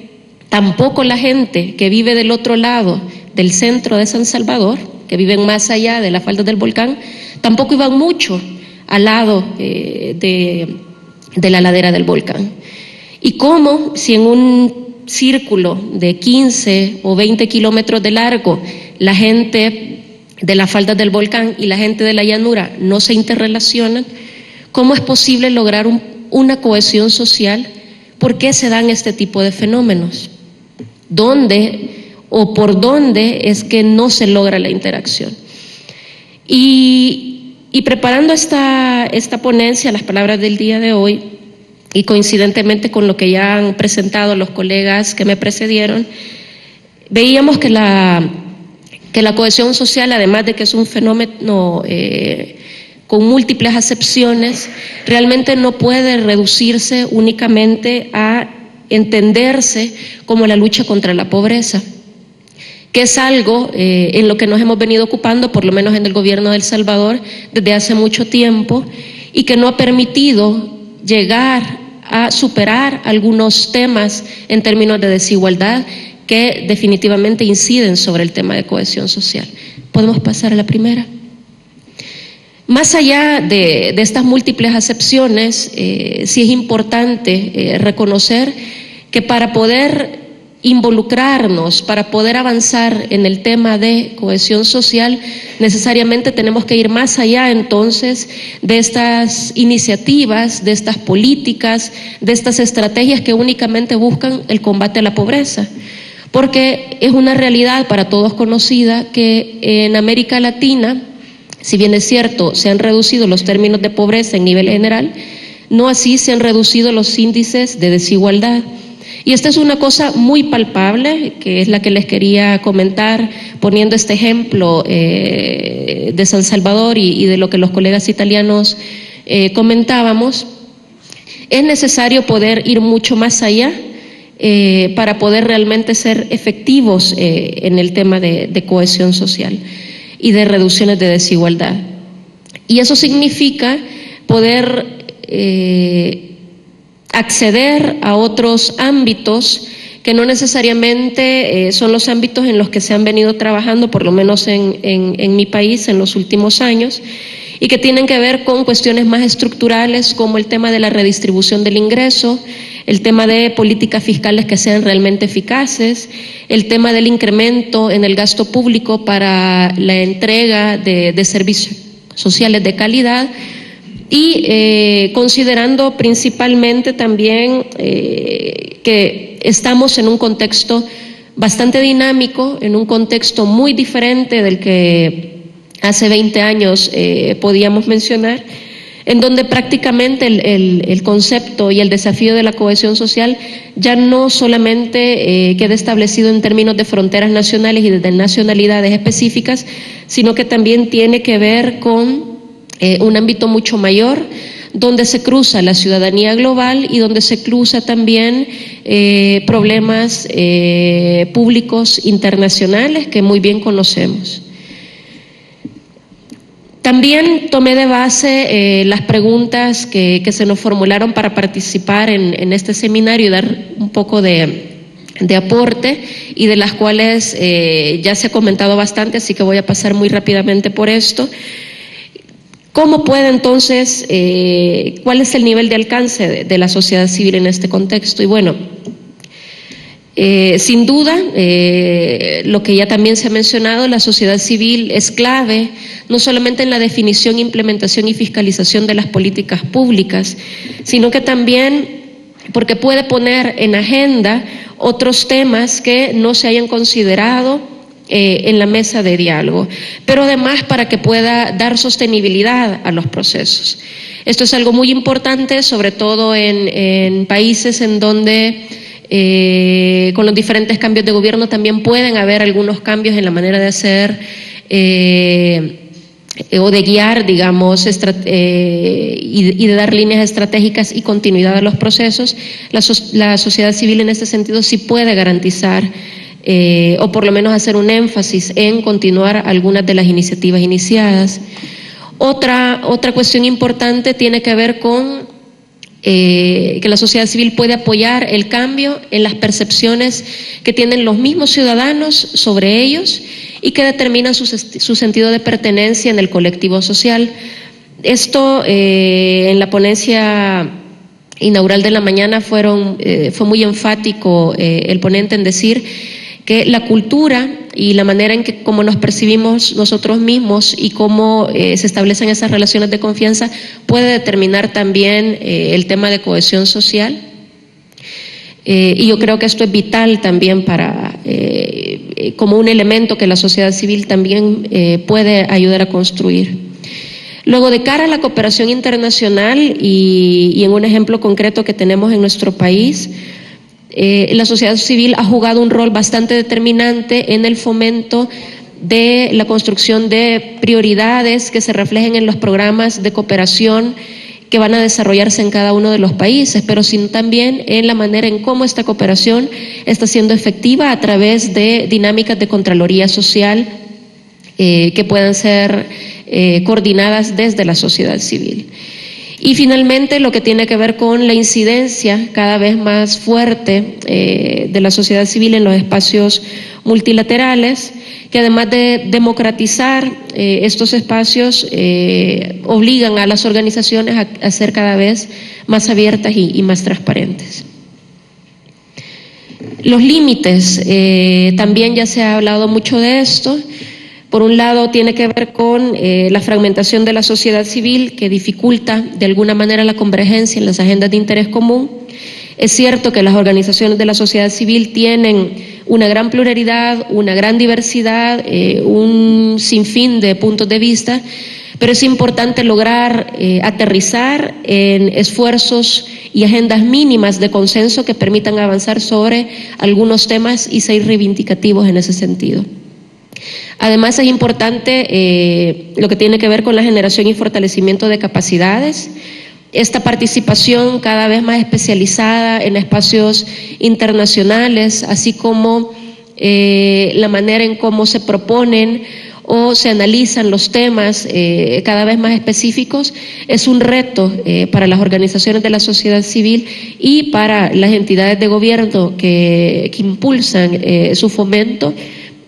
tampoco la gente que vive del otro lado del centro de San Salvador, que viven más allá de la falda del volcán, tampoco iban mucho al lado de la ladera del volcán. Y cómo, si en un círculo de 15 o 20 kilómetros de largo, la gente de la falda del volcán y la gente de la llanura no se interrelacionan, ¿cómo es posible lograr una cohesión social? ¿Por qué se dan este tipo de fenómenos? ¿Dónde o por dónde es que no se logra la interacción? Y preparando esta ponencia, las palabras del día de hoy, y coincidentemente con lo que ya han presentado los colegas que me precedieron, veíamos que la cohesión social, además de que es un fenómeno con múltiples acepciones, realmente no puede reducirse únicamente a entenderse como la lucha contra la pobreza, que es algo en lo que nos hemos venido ocupando, por lo menos en el gobierno de El Salvador, desde hace mucho tiempo, y que no ha permitido llegar a superar algunos temas en términos de desigualdad que definitivamente inciden sobre el tema de cohesión social. ¿Podemos pasar a la primera? Más allá de estas múltiples acepciones, sí es importante reconocer que para poder involucrarnos, para poder avanzar en el tema de cohesión social, necesariamente tenemos que ir más allá entonces de estas iniciativas, de estas políticas, de estas estrategias que únicamente buscan el combate a la pobreza. Porque es una realidad para todos conocida que en América Latina, si bien es cierto, se han reducido los términos de pobreza en nivel general, no así se han reducido los índices de desigualdad. Y esta es una cosa muy palpable, que es la que les quería comentar, poniendo este ejemplo de San Salvador y de lo que los colegas italianos comentábamos. Es necesario poder ir mucho más allá para poder realmente ser efectivos en el tema de cohesión social y de reducciones de desigualdad. Y eso significa poder acceder a otros ámbitos que no necesariamente son los ámbitos en los que se han venido trabajando, por lo menos en mi país en los últimos años, y que tienen que ver con cuestiones más estructurales como el tema de la redistribución del ingreso, el tema de políticas fiscales que sean realmente eficaces, el tema del incremento en el gasto público para la entrega de servicios sociales de calidad y considerando principalmente también que estamos en un contexto bastante dinámico, en un contexto muy diferente del que hace 20 años podíamos mencionar, en donde prácticamente el concepto y el desafío de la cohesión social ya no solamente queda establecido en términos de fronteras nacionales y de nacionalidades específicas, sino que también tiene que ver con un ámbito mucho mayor, donde se cruza la ciudadanía global y donde se cruza también problemas públicos internacionales que muy bien conocemos. También tomé de base las preguntas que se nos formularon para participar en este seminario y dar un poco de aporte, y de las cuales ya se ha comentado bastante, así que voy a pasar muy rápidamente por esto. ¿Cómo puede entonces, cuál es el nivel de alcance de la sociedad civil en este contexto? Y bueno, sin duda, lo que ya también se ha mencionado, la sociedad civil es clave, no solamente en la definición, implementación y fiscalización de las políticas públicas, sino que también porque puede poner en agenda otros temas que no se hayan considerado en la mesa de diálogo, pero además para que pueda dar sostenibilidad a los procesos. Esto es algo muy importante, sobre todo en países en donde con los diferentes cambios de gobierno también pueden haber algunos cambios en la manera de hacer o de guiar, digamos, y de dar líneas estratégicas y continuidad a los procesos. La sociedad civil en este sentido sí puede garantizar o por lo menos hacer un énfasis en continuar algunas de las iniciativas iniciadas. Otra cuestión importante tiene que ver con que la sociedad civil puede apoyar el cambio en las percepciones que tienen los mismos ciudadanos sobre ellos y que determinan su sentido de pertenencia en el colectivo social. Esto en la ponencia inaugural de la mañana fue muy enfático el ponente en decir que la cultura y la manera en que cómo nos percibimos nosotros mismos y cómo se establecen esas relaciones de confianza puede determinar también el tema de cohesión social. Y yo creo que esto es vital también para como un elemento que la sociedad civil también puede ayudar a construir. Luego, de cara a la cooperación internacional y en un ejemplo concreto que tenemos en nuestro país, la sociedad civil ha jugado un rol bastante determinante en el fomento de la construcción de prioridades que se reflejen en los programas de cooperación que van a desarrollarse en cada uno de los países, pero sino también en la manera en cómo esta cooperación está siendo efectiva a través de dinámicas de Contraloría Social que puedan ser coordinadas desde la sociedad civil. Y finalmente, lo que tiene que ver con la incidencia cada vez más fuerte de la sociedad civil en los espacios multilaterales, que además de democratizar estos espacios, obligan a las organizaciones a ser cada vez más abiertas y más transparentes. Los límites, también ya se ha hablado mucho de esto. Por un lado, tiene que ver con la fragmentación de la sociedad civil, que dificulta de alguna manera la convergencia en las agendas de interés común. Es cierto que las organizaciones de la sociedad civil tienen una gran pluralidad, una gran diversidad, un sinfín de puntos de vista, pero es importante lograr aterrizar en esfuerzos y agendas mínimas de consenso que permitan avanzar sobre algunos temas y ser reivindicativos en ese sentido. Además, es importante lo que tiene que ver con la generación y fortalecimiento de capacidades. Esta participación cada vez más especializada en espacios internacionales, así como la manera en cómo se proponen o se analizan los temas cada vez más específicos, es un reto para las organizaciones de la sociedad civil y para las entidades de gobierno que impulsan su fomento,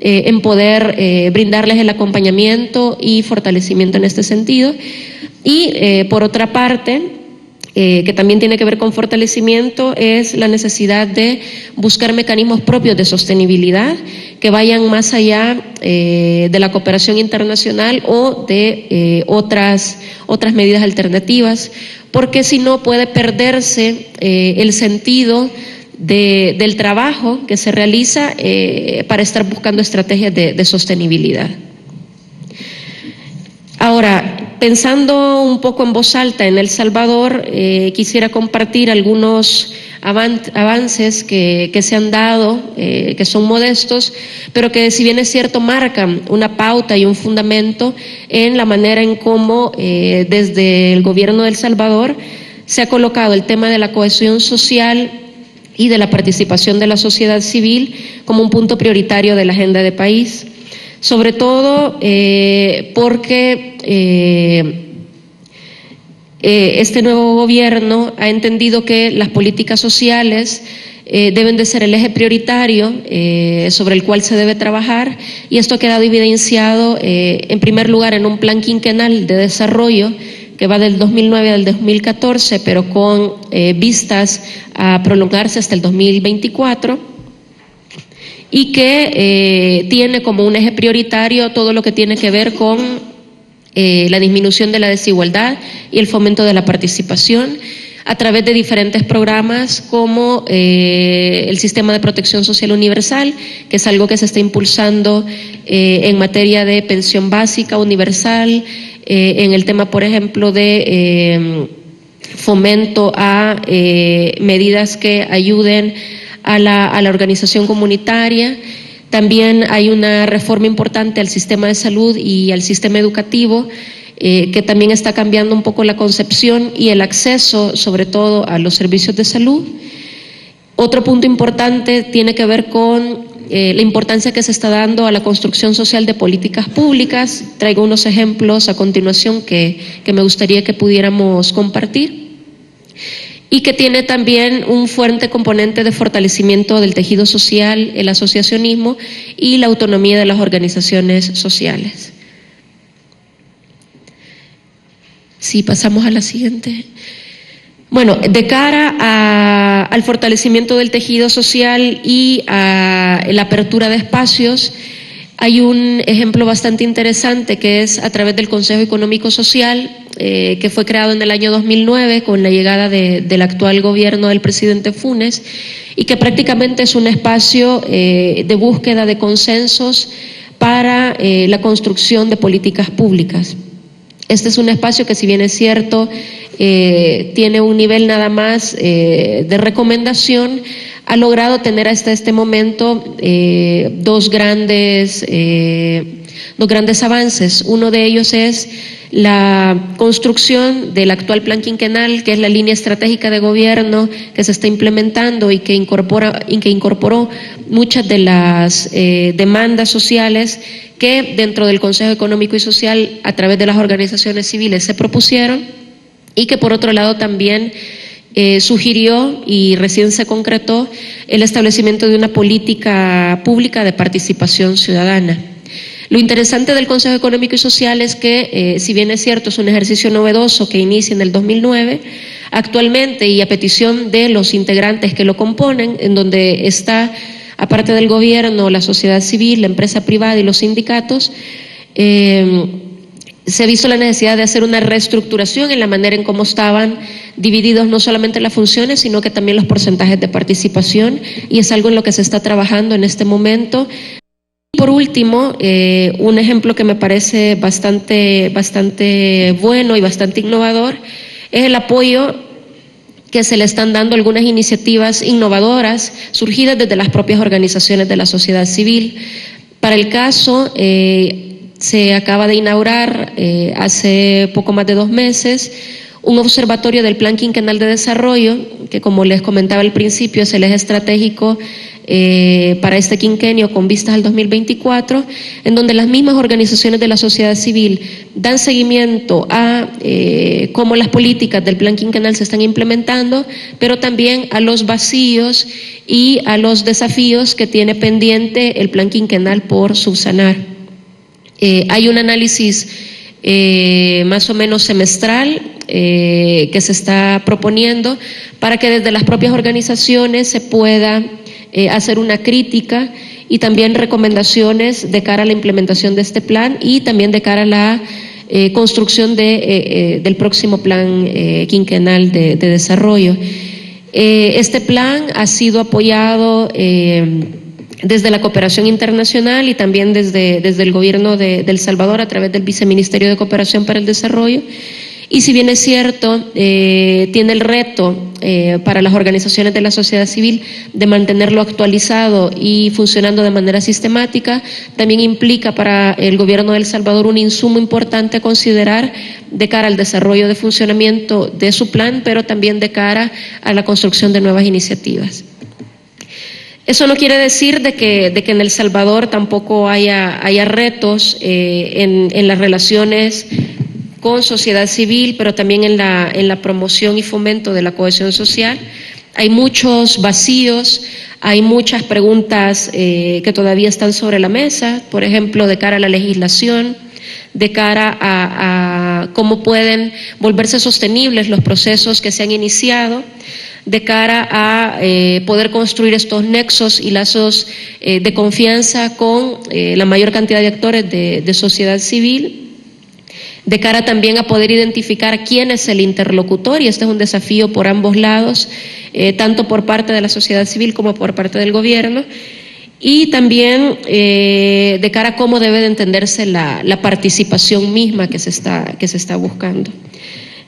en poder brindarles el acompañamiento y fortalecimiento en este sentido. Y por otra parte, que también tiene que ver con fortalecimiento, es la necesidad de buscar mecanismos propios de sostenibilidad que vayan más allá de la cooperación internacional o de otras medidas alternativas, porque si no puede perderse el sentido del trabajo que se realiza para estar buscando estrategias de sostenibilidad. Ahora, pensando un poco en voz alta en El Salvador, quisiera compartir algunos avances que se han dado, que son modestos, pero que, si bien es cierto, marcan una pauta y un fundamento en la manera en cómo desde el gobierno de El Salvador se ha colocado el tema de la cohesión social y de la participación de la sociedad civil como un punto prioritario de la agenda de país, sobre todo porque este nuevo gobierno ha entendido que las políticas sociales deben de ser el eje prioritario sobre el cual se debe trabajar, y esto ha quedado evidenciado en primer lugar en un plan quinquenal de desarrollo que va del 2009 al 2014, pero con vistas a prolongarse hasta el 2024, y que tiene como un eje prioritario todo lo que tiene que ver con la disminución de la desigualdad y el fomento de la participación a través de diferentes programas como el Sistema de Protección Social Universal, que es algo que se está impulsando en materia de pensión básica universal, en el tema, por ejemplo, de fomento a medidas que ayuden a la organización comunitaria. También hay una reforma importante al sistema de salud y al sistema educativo, que también está cambiando un poco la concepción y el acceso, sobre todo, a los servicios de salud. Otro punto importante tiene que ver con la importancia que se está dando a la construcción social de políticas públicas. Traigo unos ejemplos a continuación que me gustaría que pudiéramos compartir, y que tiene también un fuerte componente de fortalecimiento del tejido social, el asociacionismo y la autonomía de las organizaciones sociales. Sí, pasamos a la siguiente. Bueno, de cara al fortalecimiento del tejido social y a la apertura de espacios, hay un ejemplo bastante interesante que es a través del Consejo Económico Social, que fue creado en el año 2009 con la llegada del actual gobierno del presidente Funes, y que prácticamente es un espacio de búsqueda de consensos para la construcción de políticas públicas. Este es un espacio que, si bien es cierto, tiene un nivel nada más de recomendación, ha logrado tener hasta este momento dos grandes avances. Uno de ellos es la construcción del actual plan quinquenal, que es la línea estratégica de gobierno que se está implementando y que incorporó muchas de las demandas sociales que dentro del Consejo Económico y Social, a través de las organizaciones civiles, se propusieron, y que por otro lado también sugirió y recién se concretó el establecimiento de una política pública de participación ciudadana. Lo interesante del Consejo Económico y Social es que, si bien es cierto, es un ejercicio novedoso que inicia en el 2009, actualmente, y a petición de los integrantes que lo componen, en donde está, aparte del gobierno, la sociedad civil, la empresa privada y los sindicatos, se ha visto la necesidad de hacer una reestructuración en la manera en cómo estaban divididos no solamente las funciones, sino que también los porcentajes de participación, y es algo en lo que se está trabajando en este momento. Por último, un ejemplo que me parece bastante bueno y bastante innovador es el apoyo que se le están dando algunas iniciativas innovadoras surgidas desde las propias organizaciones de la sociedad civil. Para el caso, se acaba de inaugurar hace poco más de 2 meses un observatorio del Plan Quinquenal de Desarrollo, que como les comentaba al principio es el eje estratégico para este quinquenio con vistas al 2024, en donde las mismas organizaciones de la sociedad civil dan seguimiento a cómo las políticas del Plan Quinquenal se están implementando, pero también a los vacíos y a los desafíos que tiene pendiente el Plan Quinquenal por subsanar. Hay un análisis más o menos semestral que se está proponiendo para que desde las propias organizaciones se pueda hacer una crítica y también recomendaciones de cara a la implementación de este plan y también de cara a la construcción del próximo plan quinquenal de desarrollo. Este plan ha sido apoyado desde la cooperación internacional y también desde el gobierno de El Salvador a través del Viceministerio de Cooperación para el Desarrollo. Y si bien es cierto, tiene el reto para las organizaciones de la sociedad civil de mantenerlo actualizado y funcionando de manera sistemática, también implica para el gobierno de El Salvador un insumo importante a considerar de cara al desarrollo de funcionamiento de su plan, pero también de cara a la construcción de nuevas iniciativas. Eso no quiere decir de que en El Salvador tampoco haya retos en las relaciones con sociedad civil, pero también en la promoción y fomento de la cohesión social. Hay muchos vacíos, hay muchas preguntas que todavía están sobre la mesa, por ejemplo, de cara a la legislación, de cara a cómo pueden volverse sostenibles los procesos que se han iniciado, de cara a poder construir estos nexos y lazos de confianza con la mayor cantidad de actores de sociedad civil, de cara también a poder identificar quién es el interlocutor, y este es un desafío por ambos lados, tanto por parte de la sociedad civil como por parte del gobierno, y también de cara a cómo debe de entenderse la participación misma que se está buscando.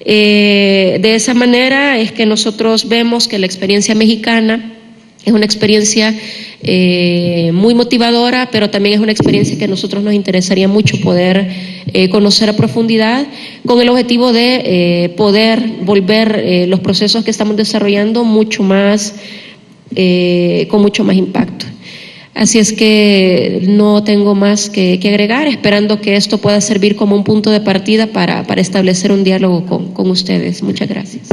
De esa manera es que nosotros vemos que la experiencia mexicana es una experiencia muy motivadora, pero también es una experiencia que a nosotros nos interesaría mucho poder conocer a profundidad, con el objetivo de poder volver los procesos que estamos desarrollando mucho más, con mucho más impacto. Así es que no tengo más que agregar, esperando que esto pueda servir como un punto de partida para establecer un diálogo con ustedes. Muchas gracias.